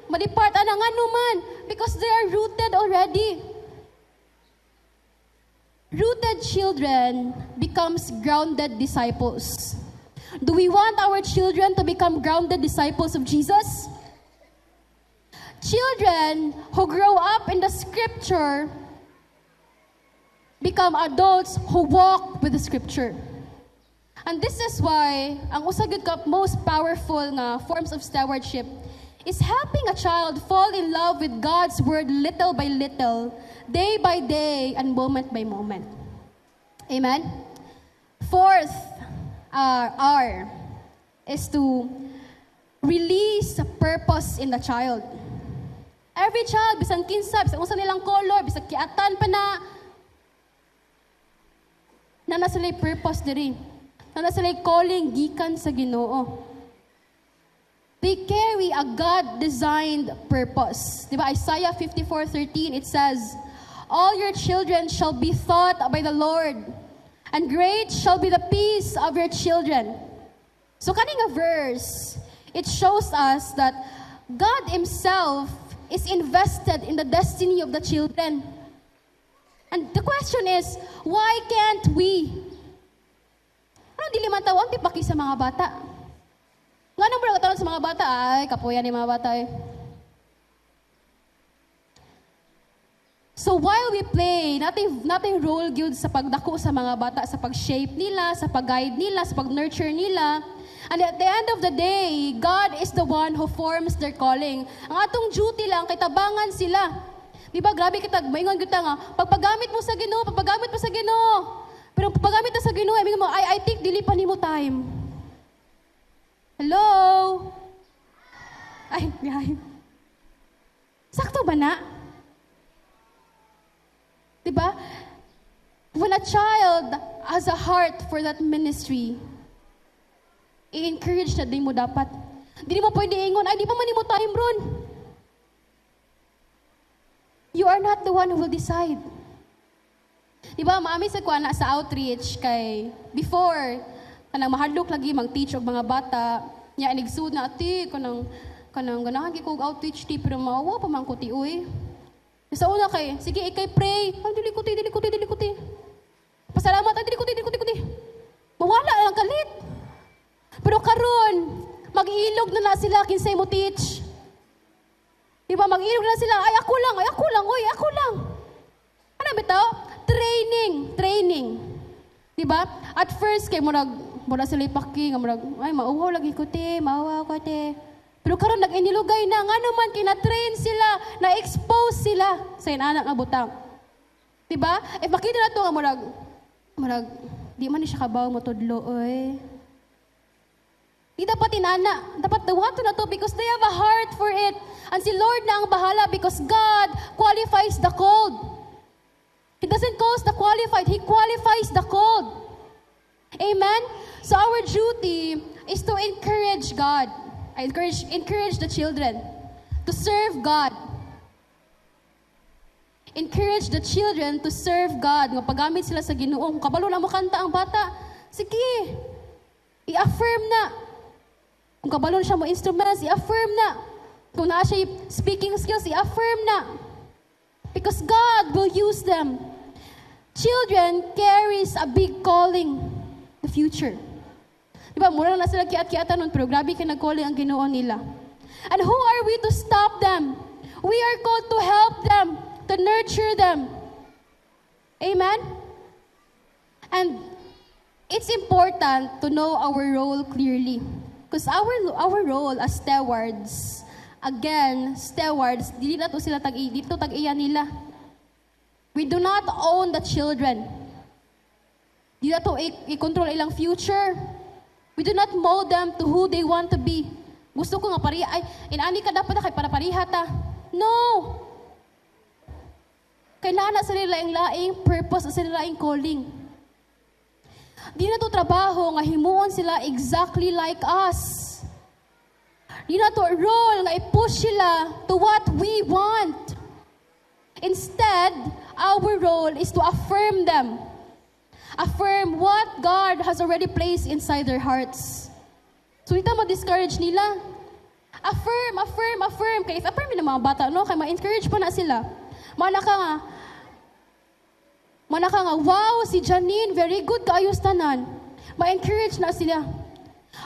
ma-depart ana nga naman because they are rooted already. Rooted children becomes grounded disciples. Do we want our children to become grounded disciples of Jesus? Children who grow up in the scripture become adults who walk with the scripture. And this is why ang usa gyud ka most powerful nga forms of stewardship is helping a child fall in love with God's word little by little, day by day, and moment by moment. Amen? Fourth, R is to release a purpose in the child. Every child, bisan kinsa, bisan unsa nilang color, bisan kiatan pa na sila purpose diri. Na sila calling gikan sa Ginoo. They carry a God-designed purpose. Diba? Isaiah 54:13, it says, all your children shall be taught by the Lord, and great shall be the peace of your children. So kaning a verse, it shows us that God Himself is invested in the destiny of the children. And the question is, why can't we? Anong dili man tawag ti paki sa mga bata? Nga nang pagkataon sa mga bata, ay, kapuyan ni mga bata eh. So while we play, nating role gyud sa pagdako sa mga bata, sa pag-shape nila, sa pag-guide nila, sa pag-nurture nila, And at the end of the day, God is the one who forms their calling. Ang atong duty lang, kay tabangan sila. Di ba, grabe kita, maingon kita nga, pagpagamit mo sa Ginoo, pagpagamit mo sa Ginoo. Pero pagpagamit na sa Ginoo, I think dili pa nimo time. Hello? Ay, behind. Sakto ba na? Diba? When a child has a heart for that ministry, i-encourage na din mo dapat. Di mo pwede ingon, ay di pa man mo time ron. You are not the one who will decide. Diba, maami sa kuana sa outreach kay before, kanang mahadlok lagi mag-teach og mga bata, nya inigsud na ati kanang ganahan gi kog outreach ti pero maawa pa man ko ti uy. Sa una kay sige ikay pray, ay dili kuti. Pasalamat ay dili kuti. Mawala lang kalit. Pero karon mag-iilog na sila kinsay mo teach. Diba, mag-iilog na sila, ay ako lang. Ano bitaw? Training. Diba? At first kay murag sila ipaki nga murag ay mauhaw lagi ko te, maawa ko te. Pero karon nag-inilugay na nga naman kina-train sila, na-expose sila sa inanak nga butang. Diba? If makita na to nga murag di man ni siya kabaw mo tudlo oy. Di dapat inana, dapat dawato na to because they have a heart for it. And si Lord na ang bahala because God qualifies the called. He doesn't call the qualified, He qualifies the called. Amen? So our duty is to encourage God. Encourage the children to serve God. Encourage the children to serve God. Nga paggamit sila sa Ginoo. Kung kabalo na mo kanta ang bata, sige, i-affirm na. Kung kabalo na siya mo instruments, i-affirm na. Kung naa siya speaking skills, i-affirm na. Because God will use them. Children carries a big calling in the future. Diba, mura na sila kiat-kiatan nun, pero grabe ka nag-calling ang Ginoo nila. And who are we to stop them? We are called to help them, to nurture them. Amen? And it's important to know our role clearly. Because our role as stewards, dili na to sila dito tag-iya nila. We do not own the children. Di na to i-control ilang future. We do not mold them to who they want to be. Gusto ko nga inaani ka dapat na kay para pariha ta. No! Kailangan sa nila ang laing purpose, sa nila ang calling. Di na to trabaho nga himuon sila exactly like us. Di na to role nga i-push sila to what we want. Instead, our role is to affirm them. Affirm what God has already placed inside their hearts. So, ito ma-discourage nila. Affirm. Kaya if affirm ng mga bata, no? Kaya ma-encourage pa na sila. Mana ka nga, wow, si Janine, very good, kaayos tanan. Ma-encourage na sila.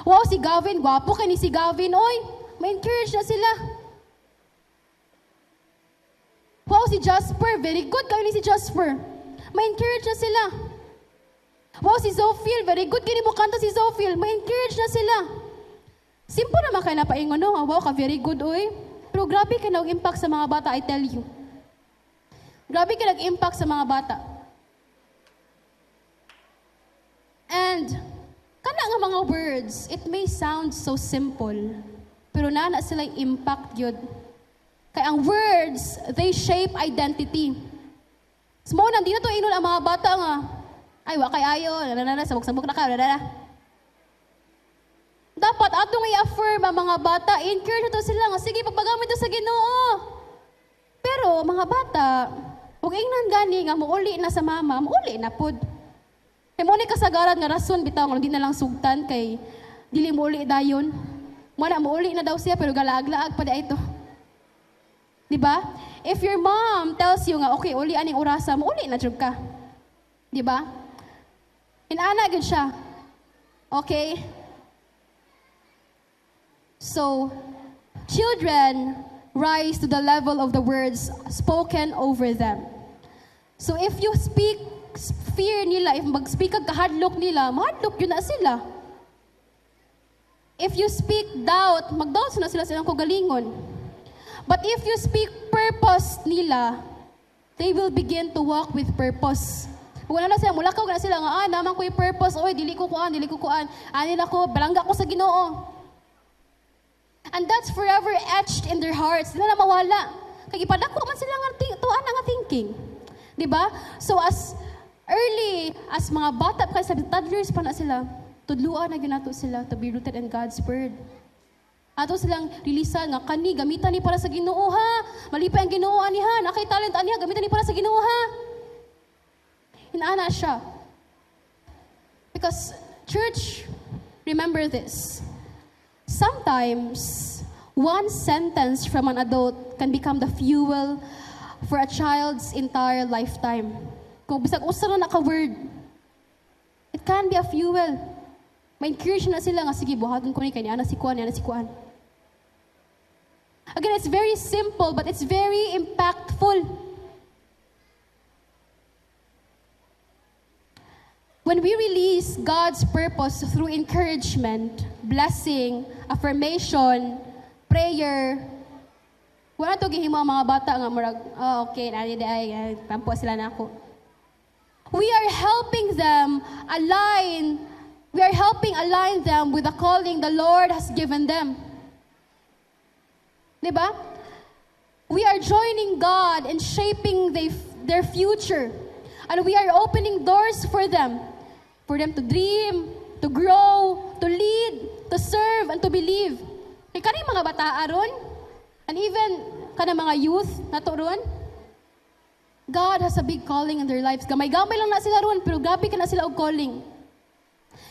Wow, si Gavin, gwapo kay ni si Gavin, oy. Ma-encourage na sila. Wow, si Jasper, very good, kayo ni si Jasper. Ma-encourage na sila. Wow, si Zophiel, very good, kini mo kanta si Zophiel. Ma-encourage na sila. Simple naman kayo napaingon, no? Wow, ka very good, oy. Pero grabe ka nag-impact sa mga bata, I tell you. Grabe ka nag-impact sa mga bata. And, kana nga mga words, it may sound so simple, pero na sila impact yun. Kaya ang words, they shape identity. Smo, nandito to inon ang mga bata nga, ay, wakay ayo, sabok-sabok na ka, Dapat atong i-affirm ang mga bata, encourage to sila nga, sige, pagpagamit to sa Ginoo. Pero, mga bata, huwag ingnan gani nga, muuli na sa mama, muuli na pod. Kaya mo ni kasagaran nga rason, bitaw nga, hindi na lang sugtan, kay dili muuli dayon. Muna, muuli na daw siya, pero galaag-laag pa ito. Diba? If your mom tells you nga, okay, uli aning orasa, muuli na jud ka. Diba? Inaana gud siya. Okay? So, children rise to the level of the words spoken over them. So, if you speak fear nila, if mag-speak kag kahadlok nila, mahadlok yun na sila. If you speak doubt, mag-doubt na sila silang kagalingon. But if you speak purpose nila, they will begin to walk with purpose. Kung na sila, mulakaw na sila nga, naman ko yung purpose, oy, dili ko kuan. Anin ako, balangga ko sa Ginoo. And that's forever etched in their hearts. Hindi na mawala. Kaya ipadako man sila nga tuan nga thinking. Diba? So as early as mga bata pa sa toddlers pa na sila, tudluan na ginato sila to be rooted in God's word. Ato silang rilisan nga kani gamitan ni para sa Ginoo ha. Mali pa ang Ginoo aniha, nakay talent aniha, gamitan ni para sa Ginoo ha. Inaana siya. Because church, remember this. Sometimes one sentence from an adult can become the fuel for a child's entire lifetime. Kung bisag usa na naka-word, it can be a fuel. Ma-encourage na sila nga, sige, buhaton ko ni kanya, ana si Kuan. Again, it's very simple, but it's very impactful. When we release God's purpose through encouragement, blessing, affirmation, prayer, wala to gihimo ang mga bata nga murag, okay, nari ay pampo sila na ako. We are helping them align with the calling the Lord has given them. Diba? We are joining God in shaping their future. And we are opening doors for them to dream, to grow, to lead, to serve, and to believe. Kaya kanang mga bata aron, and even kanang mga youth na to ron, God has a big calling in their lives. Gamay-gamay lang na sila ron, pero grabe ka na sila og calling.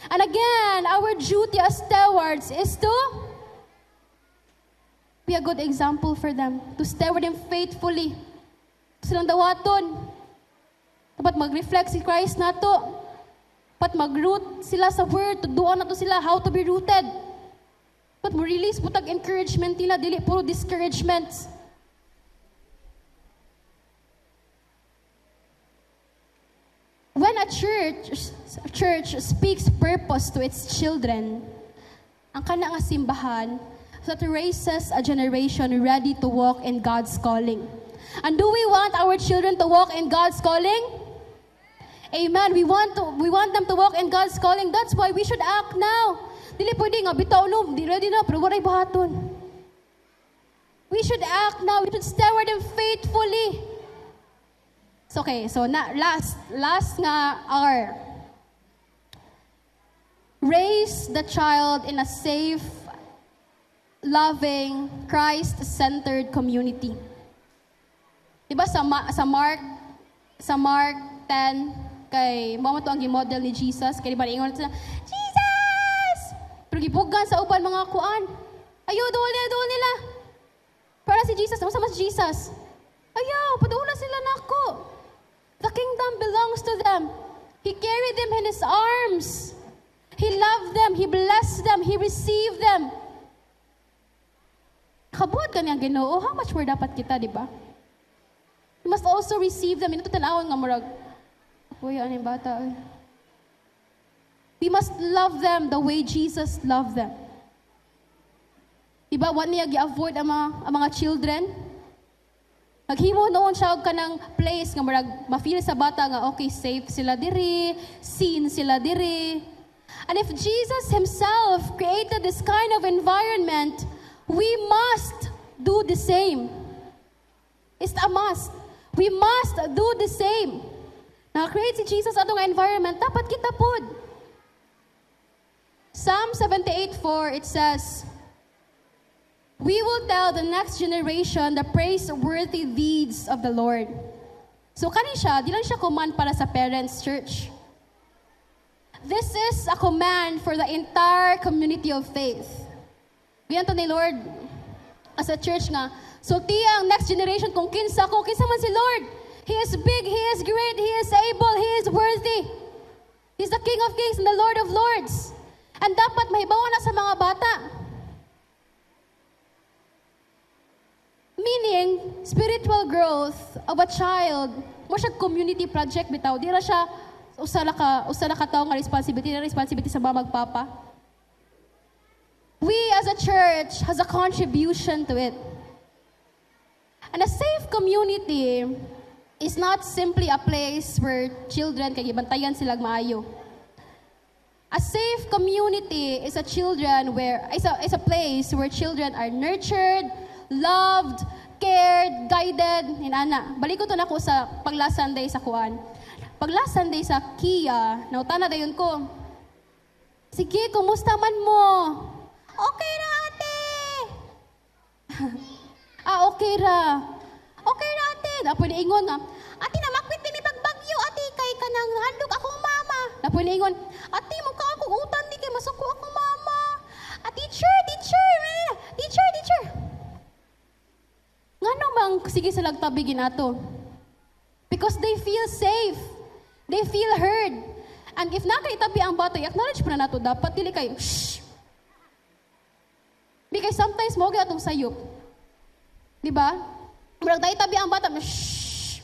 And again, our duty as stewards is to be a good example for them, to steward them faithfully. Silang dawaton. Dapat mag-reflect si Christ na to. Dapat mag-root sila sa word, tuduan na to sila how to be rooted. Dapat mo-release butag encouragement nila, dili puro discouragements. When a church speaks purpose to its children, ang kana nga simbahan, that raises a generation ready to walk in God's calling. And do we want our children to walk in God's calling? Amen. We want them to walk in God's calling. That's why we should act now. Dili pwede nga bitaw no, di ready na pero waray bahaton. We should act now. We should steward them faithfully. So, okay, so last nga R. Raise the child in a safe, loving, Christ-centered community. Diba sa Mark 10, kay mao to ang gi-model ni Jesus, kay diba ingon sila, Jesus! Pero gibugan sa uban mga kuan. Ayaw, duol nila. Para si Jesus, sama si Jesus. Ayaw, paduula sila nako. The kingdom belongs to them. He carried them in His arms. He loved them. He blessed them. He received them. Kabuhat ka niyang Ginoo, how much more dapat kita, di ba? We must also receive them. Ito tanawon nga murag, kuya, ano yung bata? We must love them the way Jesus loved them. Diba, what niya gi-avoid ang mga children? Maghimo noon siya og kanang place nga murag ma-feel sa bata nga okay, safe sila diri, seen sila diri. And if Jesus Himself created this kind of environment, we must do the same. It's a must. We must do the same. Na-create si Jesus atong environment, dapat kita pod. Psalm 78:4, it says, we will tell the next generation the praiseworthy deeds of the Lord. So kani siya, di lang siya command para sa parents' church. This is a command for the entire community of faith. Biyan to ni Lord, as a church nga, so ang next generation kung kinsa man si Lord. He is big, He is great, He is able, He is worthy. He's the King of Kings and the Lord of Lords. And dapat mahibawa na sa mga bata. Meaning, spiritual growth of a child, mo siya community project bitaw. Di ra siya usala ka tao nga responsibility sa mga magpapa. we as a church has a contribution to it. And a safe community is not simply a place where children kay gibantayan silang maayo. A safe community is a place where children are nurtured, loved, cared, guided. Inana. Balik ko to nako sa pag-last Sunday sa kuan. Pag-last Sunday sa Kia, nautana dayon ko. Sige, kumusta man mo? Okay ra, ate. Okay ra. Okay ra, ate. Dapat ingon nga, ate na makwit ni pagbagyo, ate kay kanang handog akong mama. Dapat ingon, ate mo ka akong utan di kay masuko akong mama. Teacher. Ngano bang sige sa lagtabigin ato? Because they feel safe. They feel heard. And if nakaitabi ang bata, i-acknowledge pa na nato, dapat dili kayo, shh. Because sometimes mo atong sayop. Di ba? Murag tayo tabi ang bata, shh.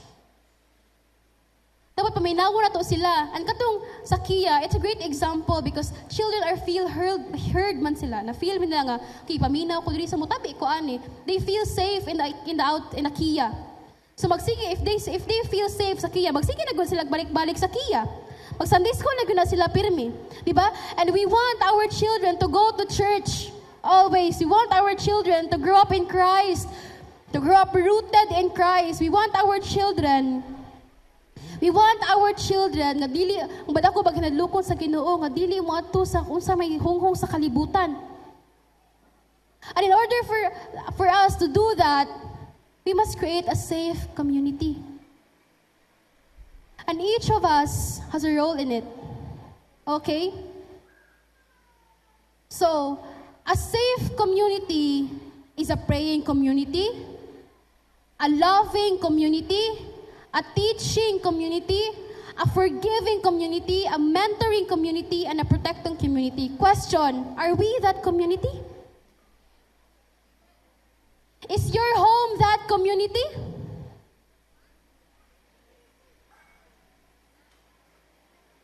Dapat paminaw na to sila. And katong sa Kia, it's a great example because children are feel heard man sila. Na feel nila nga, okay, paminaw ko diri sa mutabi ko ani. They feel safe in the Kia. So magsige if they feel safe sa Kia, magsige na gud sila balik-balik sa Kia. Mag Sunday school na gud na sila pirmi, di ba? And we want our children to go to church always. We want our children to grow up in Christ, to grow up rooted in Christ. We want our children nga dili ang bada ko bag hinadlokon sa Ginoo nga dili mo adto sa unsa may hunghong sa kalibutan. And in order for us to do that, we must create a safe community. And each of us has a role in it. Okay? So, a safe community is a praying community, a loving community, a teaching community, a forgiving community, a mentoring community, and a protecting community. Question, are we that community? Is your home that community?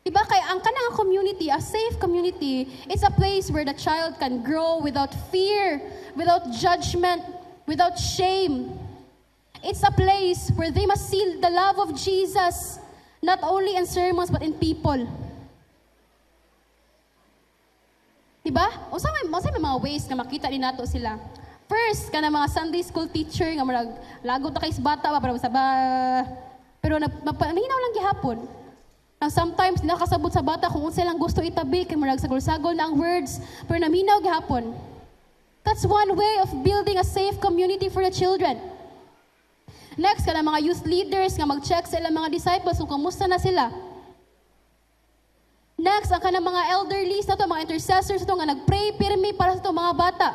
Diba kay ang kanang community, a safe community, is a place where the child can grow without fear, without judgment, without shame. It's a place where they must see the love of Jesus, not only in sermons but in people. Diba? Unsa may mga ways nga makita ni nato sila. First, kana mga Sunday school teacher nga marag lagot ta kay bata ba para pero nagpaminaw lang gihapon. Sometimes nakasabot sa bata kung unsa lang gusto itabi kay marag sagol-sagol na ang words pero naminaw gihapon. That's one way of building a safe community for the children. Next, kana mga youth leaders nga mag-check sa ilang mga disciples kung kamusta na sila. Next, ang kana mga elderlies na to, mga intercessors to nga nagpray pirmi para sa to mga bata.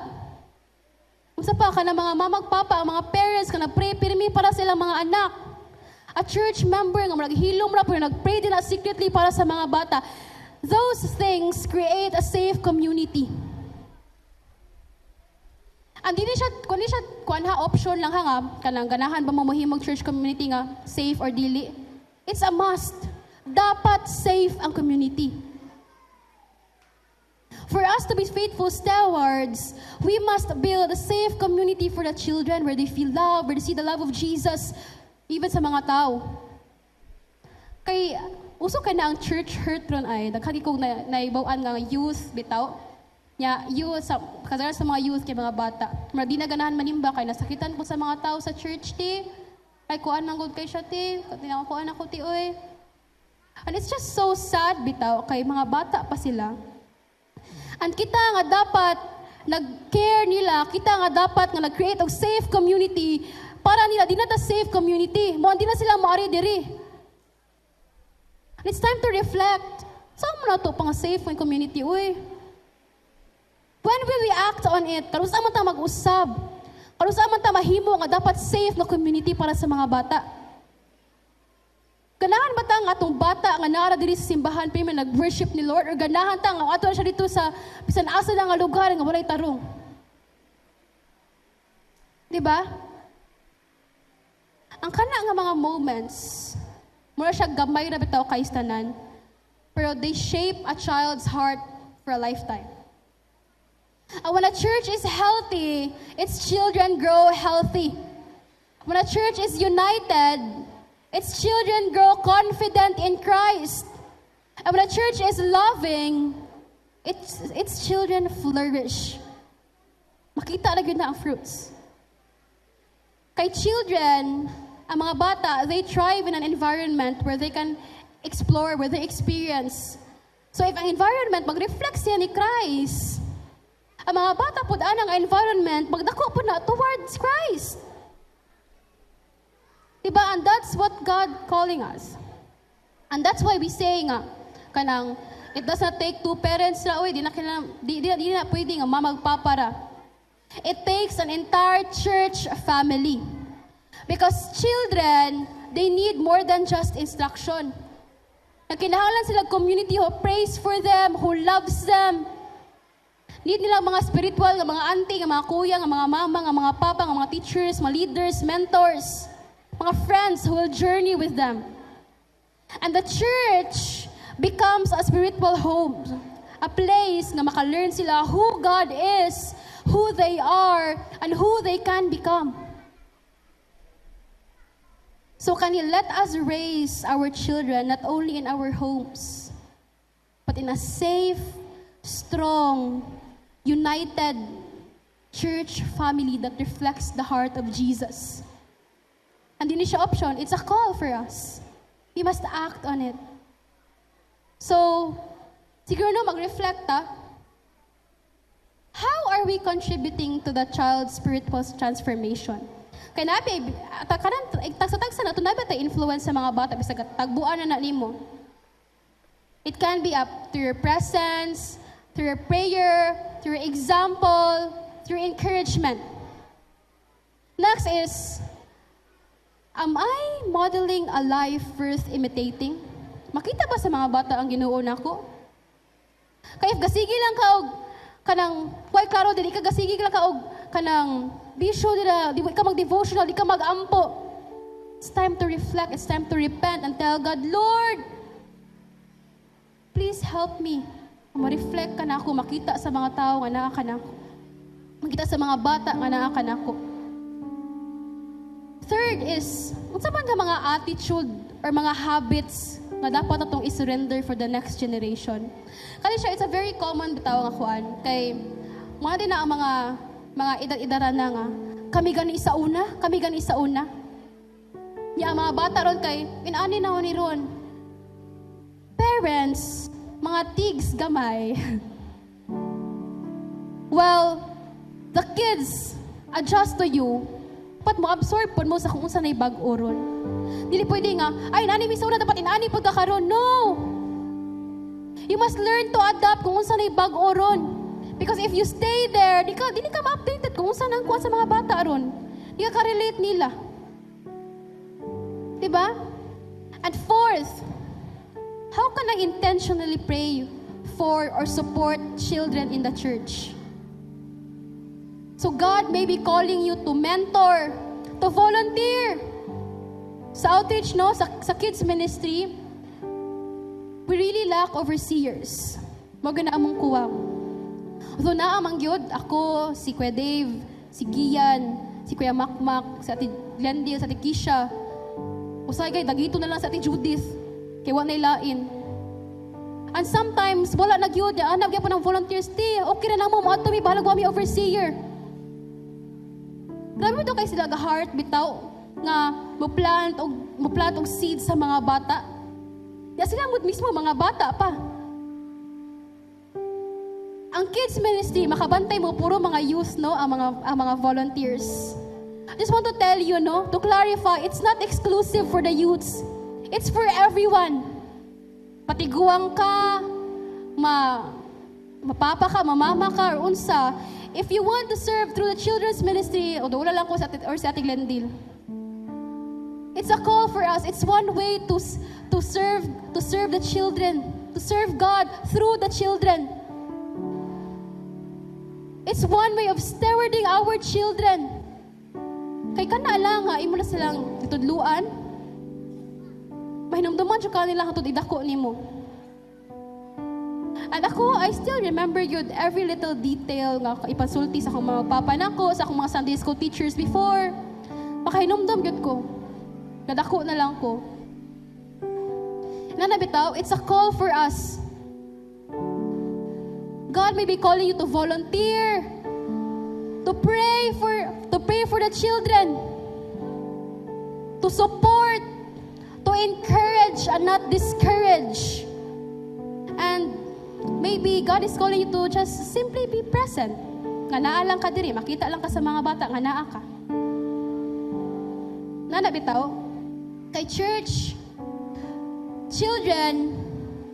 Unsa pa kana mga mamag-papa, ang mga parents nga nagpray pirmi para sa ilang mga anak. A church member nga naghilom ra pero nagpray din secretly para sa mga bata. Those things create a safe community. And di siya option lang nga kanang ganahan ba mo mahimong church community nga safe or dili. It's a must. Dapat safe ang community. For us to be faithful stewards, we must build a safe community for the children where they feel love, where they see the love of Jesus, even sa mga tao. Kay uso kay na ang church hurt ron ay daghang kog naibaw-an nga youth bitaw. Nya, youth, kasara sa mga youth kay mga bata. Di na ganahan manimba kay nasakitan ko sa mga tao sa church ti. Ay kuan nang gud kay siya ti. Kuan ako ti oy. And it's just so sad bitaw kay mga bata pa sila. And kita nga dapat nag-care nila, kita nga dapat nga nag-create og safe community para nila di na ta safe community. Mo di na sila maari diri. And it's time to reflect. Saan mo na to pang safe community oy? When will we act on it? Karusa man ta mag-usab. Karusa man ta mahimo nga dapat safe na community para sa mga bata. Ganahan ba ta nga atong bata nga naara diri sa simbahan pa man nag-worship ni Lord or ganahan ta nga ato siya dito sa bisan asa na nga lugar nga walay tarong? Di ba? Ang kana nga mga moments, mura siya gamay ra bitaw kay tanan, pero they shape a child's heart for a lifetime. And when a church is healthy, its children grow healthy. When a church is united, its children grow confident in Christ. And when a church is loving, its children flourish. Makita na yun na ang fruits. Kay children, ang mga bata, they thrive in an environment where they can explore, where they experience. So if ang environment, mag-reflect siya ni Christ, ang mga bata po daan ang environment, magdako po na towards Christ. Diba? And that's what God calling us. And that's why we say nga, kanang, it does not take two parents na, di na pwede nga mamagpapara. It takes an entire church family. Because children, they need more than just instruction. Nagkinahanglan sila community who prays for them, who loves them. Need nila mga spiritual, mga auntie, mga kuya, mga mama, mga papa, mga teachers, mga leaders, mentors, mga friends who will journey with them. And the church becomes a spiritual home, a place na maka-learn sila who God is, who they are, and who they can become. So can you let us raise our children not only in our homes, but in a safe, strong, united church family that reflects the heart of Jesus. And hindi siya option, it's a call for us. We must act on it. So, siguro no, mag-reflect how are we contributing to the child's spiritual transformation? Kaya nabi, tagsa-tagsa na, ito nabi tayo influence sa mga bata, bisag tagbuan na nimo. It can be up through your presence, through your prayer, through your example, through encouragement. Next is, am I modeling a life worth imitating? Makita ba sa mga bata ang Ginoo nako? Kaya if gasigi lang ka og kanang why klaro dili ka gasigi lang ka og kanang bisyo dira, di ka mag-devotional, di ka mag-ampo. It's time to reflect, it's time to repent and tell God, Lord, please help me. Ma-reflect ka na ako, makita sa mga tao nga naa ka na ako. Makita sa mga bata nga naa ka na ako. Third is, unsa man ka mga attitude or mga habits nga dapat atong i-surrender for the next generation. Kasi siya, it's a very common bitaw nga kuan. Kay, mga din na ang mga edad-edaran na nga, kami gani sa una. Ya, ang mga bata ron kay, inani na ni ron. Parents, mga tigs gamay. Well, the kids adjust to you, but mo absorb po mo sa kung saan ay bag-o ron. Dili pwede nga, ay, inani mi sa una, dapat inani po ka karon. No! You must learn to adapt kung saan ay bag-o ron. Because if you stay there, di ka ma-updated kung saan ang kuha sa mga bata ron. Di ka relate nila. Diba? And fourth, how can I intentionally pray for or support children in the church? So God may be calling you to mentor, to volunteer. Sa outreach, no, sa kids ministry, we really lack overseers. Magana among kuwang. Although naamang yun, ako, si Kuya Dave, si Gian, si Kuya Makmak, si Ate Glendale, si Ate Kisha, usay kay dagito na lang sa Ate Judith, kay wa nailain. And sometimes, wala na yun, anap yan po ng volunteers, okay na mo, maato mi, balag mi overseer. Grabe daw kay sila ga-heart bitaw, nga muplant og seed sa mga bata. Ya sila mismo mga bata pa. Ang kids ministry, makabantay mo, puro mga youth, no, ang mga volunteers. I just want to tell you, no, to clarify, it's not exclusive for the youths. It's for everyone. Patiguang ka, mapapa ka, mamama ka, or unsa. If you want to serve through the children's ministry, o wala lang ko sa Ate Glendale, it's a call for us. It's one way to serve the children, to serve God through the children. It's one way of stewarding our children. Kay kana nga imo na silang itudluan. Mahinumduman jud kanila hatod idako nimo. And ako, I still remember yun, every little detail nga ipasulti sa akong mga papa nako, sa akong mga Sunday school teachers before. Makahinumdum yun ko. Nadako na lang ko. Nanabitaw, it's a call for us. God may be calling you to volunteer, to pray for the children, to support, to encourage and not discourage. And maybe God is calling you to just simply be present. Nga naa lang ka diri, makita lang ka sa mga bata, nga naa ka. Nanabitaw, kay church, children,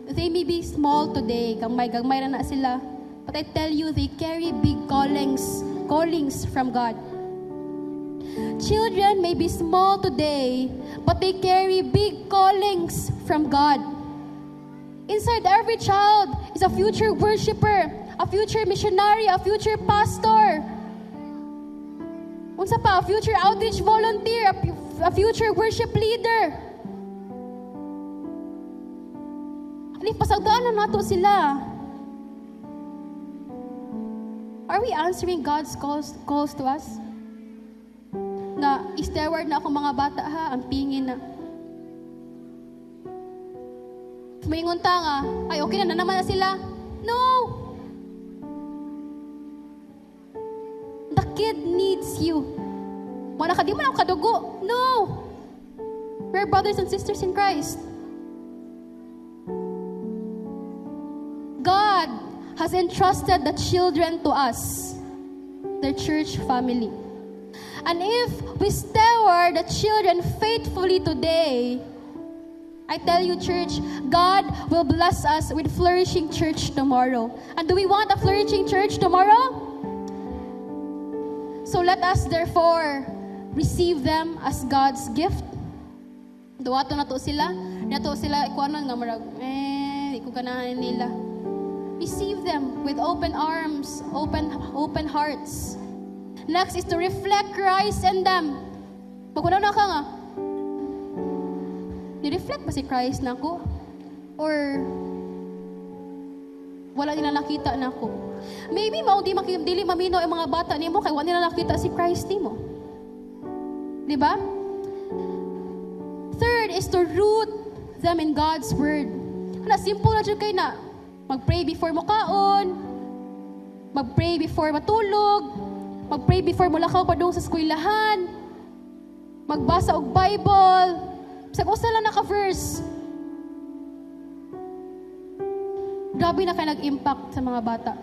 they may be small today, gamay na sila. But I tell you, they carry big callings from God. Children may be small today, but they carry big callings from God. Inside every child is a future worshiper, a future missionary, a future pastor. Unsa pa, a future outreach volunteer, a future worship leader. Ani pasagdaan na nato sila. Are we answering God's calls to us? Na steward na ako mga bata ha, ang pingin na. Maingon ta nga, ay okay na naman na sila. No! The kid needs you. Wala ka, di mo lang kadugo. No! We're brothers and sisters in Christ. God has entrusted the children to us, their church family. And if we steward the children faithfully today, I tell you, church, God will bless us with flourishing church tomorrow. And do we want a flourishing church tomorrow? So let us therefore receive them as God's gift. Duwato na to sila. Nato sila, ikuanon nga marag, iku ganahan nila. Receive them with open arms, open hearts. Next is to reflect Christ in them. Magkunaw na ka nga, ni-reflect ba si Christ na ako? Or wala nila nakita na ako? Maybe dili maminaw ang mga bata nimo kay wala nila nakita si Christ nimo. Di ba? Third is to root them in God's word. Na simple na jud kay na mag-pray before mo kaon, mag-pray before matulog, mag-pray before mo lakaw padung sa eskwelahan, magbasa og Bible. Sa usa lang naka-verse. Grabe na kayo nag-impact sa mga bata.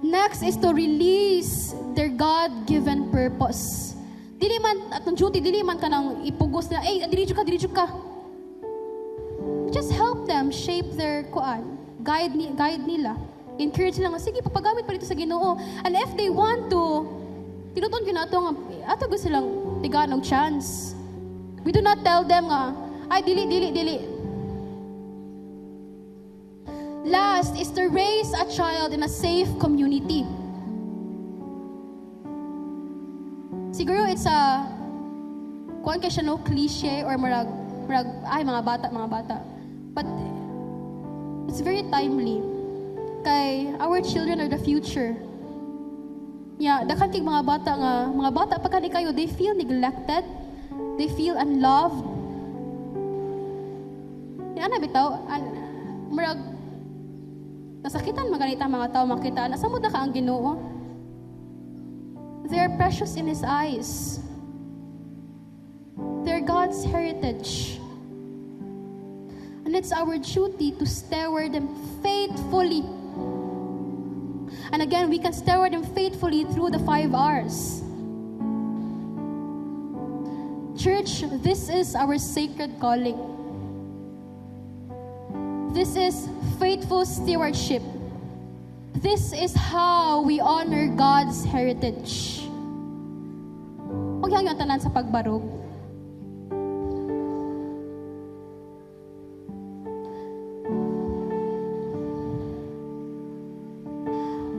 Next is to release their God-given purpose. Dili man, atong duty, dili man ka nang ipugos na, diridyo ka. Just help them shape their guide nila. Encourage nila nga, sige, papagamit pa dito sa Ginoo. And if they want to, tinuton ko na ito nga, ato gusto silang tigaan ng chance. We do not tell them nga, ay, dili. Last is to raise a child in a safe community. Siguro it's kuwan kay siya no cliche or marag, ay, mga bata. But it's very timely. Kay our children are the future. Yeah, dakan kay mga bata pa kani kayo, they feel neglected. They feel unloved. Yan na bitaw, marag nasakitan maganita mga tao makita nasa mo na ka ang Ginoo. They are precious in His eyes. They're God's heritage. And it's our duty to steward them faithfully. And again, we can steward them faithfully through the 5 R's. Church, this is our sacred calling. This is faithful stewardship. This is how we honor God's heritage. Huwag yung tanan sa pagbarog.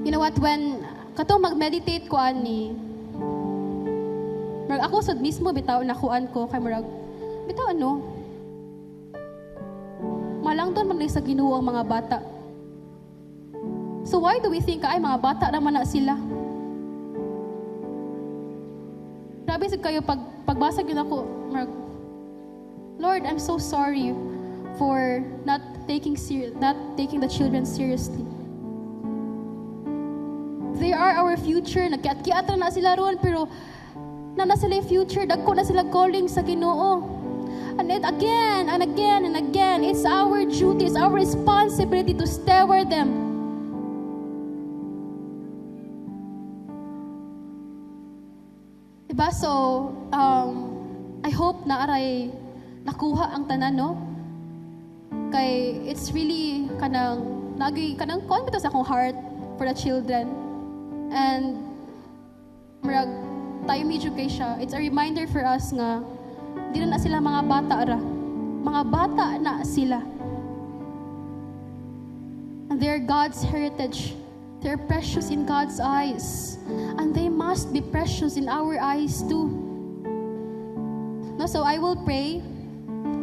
You know what, when katong mag-meditate ko ani, marag ako sad mismo bitaw nakuan ko kay marag bitaw halangton man sa Ginoo ang mga bata. So why do we think ay mga bata naman na sila? Grabe sa kayo pagbasag yun ako, Lord, I'm so sorry for not taking the children seriously. They are our future. Nagkiat-kiatra na sila ron, pero na sila yung future. Dagko na sila calling sa Ginoo. And it again and again and again, it's our duty, it's our responsibility to steward them. Diba? So, I hope na aray nakuha ang tanan, no? Kay it's really kanang confidence sa akong heart for the children. And murag tayo medyo kay siya, it's a reminder for us nga di na sila mga bata ra. Mga bata na sila. And they're God's heritage. They're precious in God's eyes. And they must be precious in our eyes too. No, so I will pray.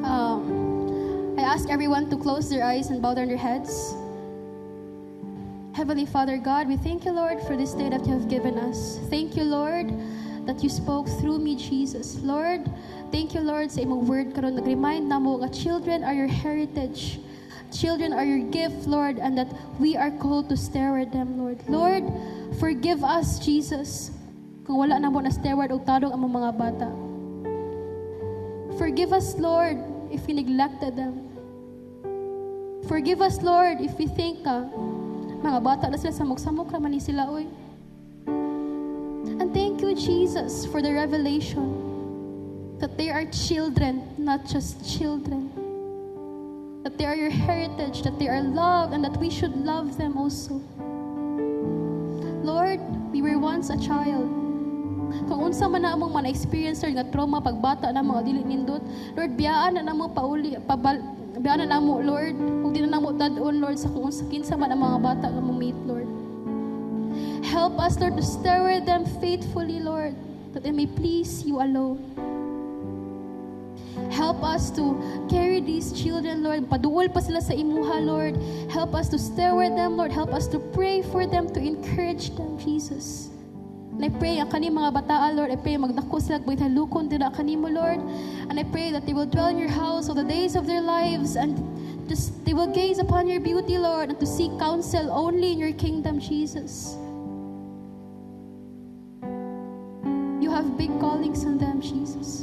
I ask everyone to close their eyes and bow down their heads. Heavenly Father God, we thank you, Lord, for this day that you have given us. Thank you, Lord, that you spoke through me, Jesus. Lord, thank you, Lord, sa imong word karon nag-remind namo nga children are your heritage. Children are your gift, Lord, and that we are called to steward them, Lord. Lord, forgive us, Jesus, kung wala na mo na steward o tarong ang mga bata. Forgive us, Lord, if we neglected them. Forgive us, Lord, if we think mga bata na sila, samok-samok naman ni sila, oy. And thank you, Jesus, for the revelation that they are children, not just children. That they are your heritage, that they are loved, and that we should love them also. Lord, we were once a child. Kung unsa man na among experience Lord, nga trauma pagbata na mga dili nindot, Lord, biyaan na namo biyaan na namo, Lord, ug di na namo dadon, Lord, sa kung unsa kinsa man ang mga bata nga mo meet, Lord. Help us, Lord, to steward them faithfully, Lord, that they may please you alone. Help us to carry these children, Lord. Paduol pa sila sa imuha, Lord. Help us to steward them, Lord. Help us to pray for them, to encourage them, Jesus. And I pray ang kaning mga bataan, Lord, I pray magdako sila kung halukon din ang kanimo, Lord. And I pray that they will dwell in your house all the days of their lives, and just they will gaze upon your beauty, Lord, and to seek counsel only in your kingdom, Jesus. You have big callings on them, Jesus.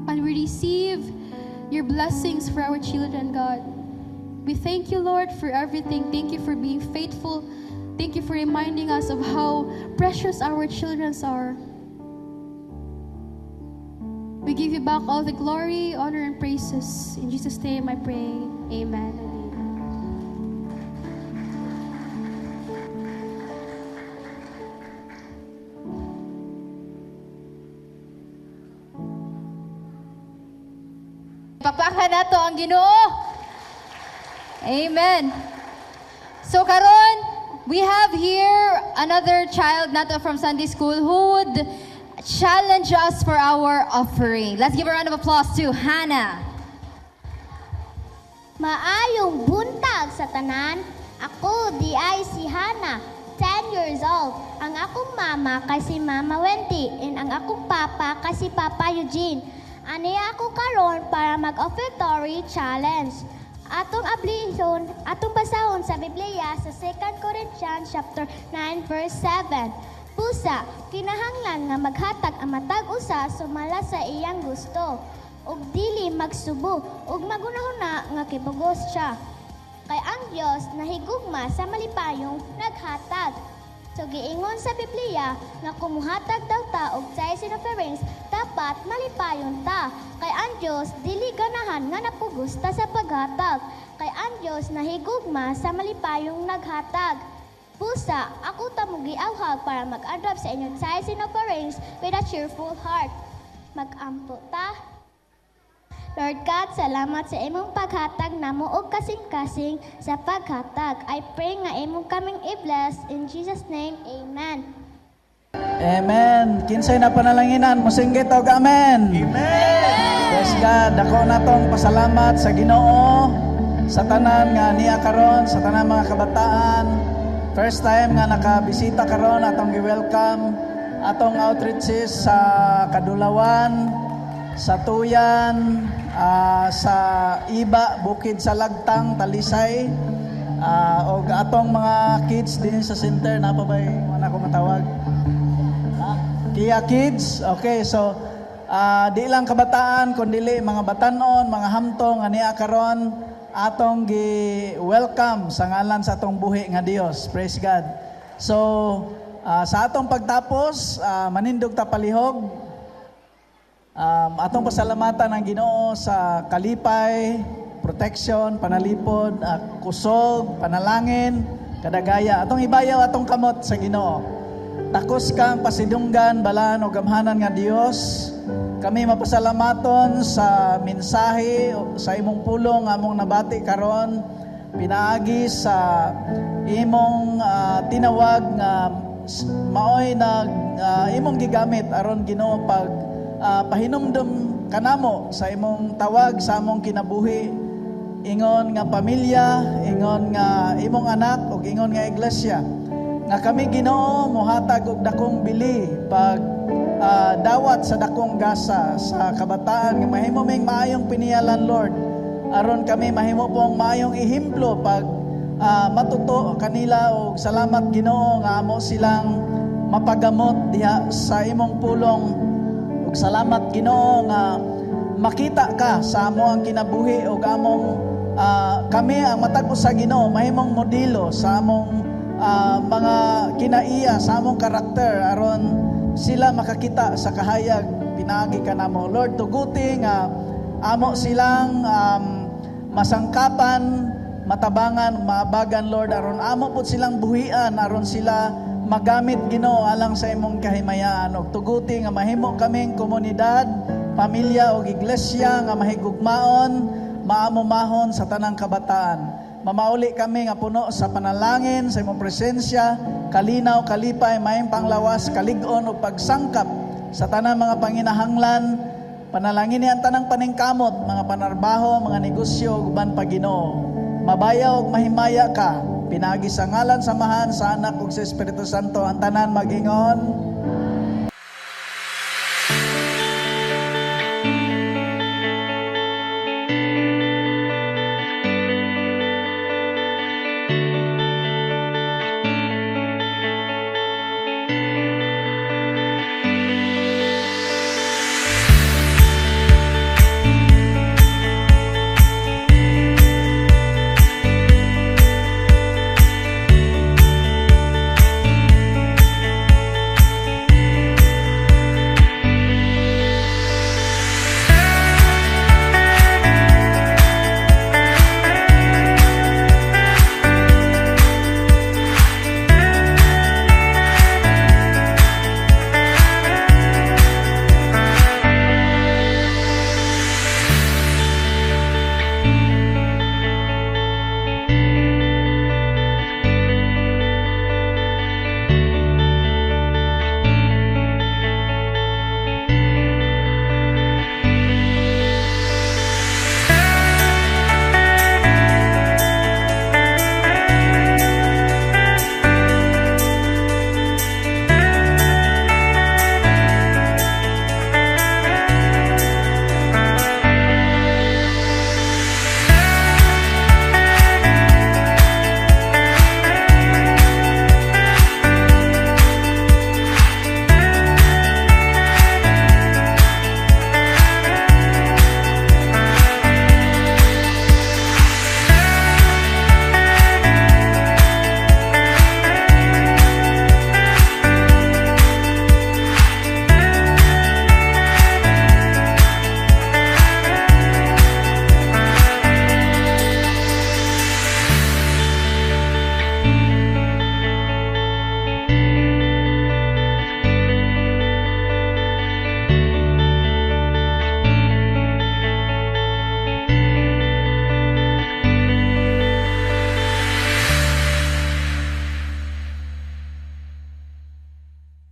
And we receive your blessings for our children, God. We thank you, Lord, for everything. Thank you for being faithful. Thank you for reminding us of how precious our children are. We give you back all the glory, honor, and praises. In Jesus' name I pray. Amen. Pakpakan nato ang Ginoo. Amen. So karon, we have here another child nato from Sunday school who would challenge us for our offering. Let's give a round of applause to Hannah. Maayong buntag sa tanan. Ako di ay si Hannah, 10 years old. Ang akong mama kasi Mama Wendy, and ang akong papa kasi Papa Eugene. Ani ako karon para mag-offertory challenge. Atong ablisyon, atong basahon sa Biblia sa 2 Corinthians chapter 9 verse 7. Pusa, kinahanglan nga maghatag ang matag usa sumala sa iyang gusto. Ug dili magsubo, ug magunahuna nga kibugos siya. Kay ang Dios nahigugma sa malipayong naghatag. So giingon sa Biblia nga kumuhatag daw ta og tithes and offerings, dapat malipayon ta. Kay ang Dios dili ganahan nga napugos ta sa paghatag. Kay ang Dios nahigugma sa malipayong naghatag. Pusa, ako ta mo giawhag para mag-adopt sa inyong tithes and offerings with a cheerful heart. Mag-ampo ta. Lord God, salamat sa imong paghatag namo og kasing-kasing sa paghatag. I pray nga imong kaming i-bless in Jesus' name. Amen. Amen. Kinsay na panalanginan, musinggit og amen. Praise God. Dako na tong pasalamat sa Ginoo sa tanan nga niya karon, sa tanan mga kabataan. First time nga nakabisita karon atong gi-welcome atong outreaches sa Kadulawan, sa Tuyan, sa Iba, Bukid sa Lagtang, Talisay, o atong mga kids din sa center. Na pa ba yung ko matawag? Kia Kids. Okay, so di lang kabataan kundi mga batanon, mga hamtong ani karon atong gi-welcome sa ngalan sa atong buhi nga Dios. Praise God. So sa atong pagtapos, manindog ta palihog. Atong pasalamatan ang Ginoo sa kalipay, protection, panalipod, kusog, panalangin, kadagaya. Atong ibayaw atong kamot sa Ginoo. Takos kang pasidunggan, balaan o gamhanan nga Dios. Kami mapasalamaton sa mensahe, sa imong pulong among nabati karon, pinaagi sa imong tinawag nga maoy na imong gigamit aron Ginoo pag pahinumdum kanamo sa imong tawag sa among kinabuhi, ingon nga pamilya, ingon nga imong anak ug ingon nga iglesia. Nga kami Ginoo mohatag og dakong bili pag dawat sa dakong gasa sa kabataan nga mahimo ming maayong pinialan Lord, aron kami mahimo pong maayong ehemplo pag matuto kanila og salamat Ginoo nga amo silang mapagamot diha sa imong pulong. Ug salamat Ginoo nga makita ka sa amo ang kinabuhi ug among kami ang matag sa Ginoo mahimong modelo sa among mga kinaiya sa among karakter aron sila makakita sa kahayag pinaagi kanamo. Lord, tuguti nga amo silang masangkapan, matabangan, maabagan Lord, aron amo pud silang buhian, aron sila magamit Ginoo alang sa imong kahimayaan. Og tuguti nga mahimo kaming komunidad, pamilya o iglesia nga mahigugmaon, maamumahon sa tanang kabataan. Mamauli kami nga puno sa panalangin, sa imong presensya, kalinaw, kalipay, maayong panglawas, kalig-on o pagsangkap sa tanang mga panginahanglan. Panalangin niya ang tanang paningkamot, mga panarbaho, mga negosyo, uban pa Ginoo. Mabayaw ug mahimaya ka, pinagi sa ngalan samahan sa anak ug sa Espiritu Santo ang tanan magingon.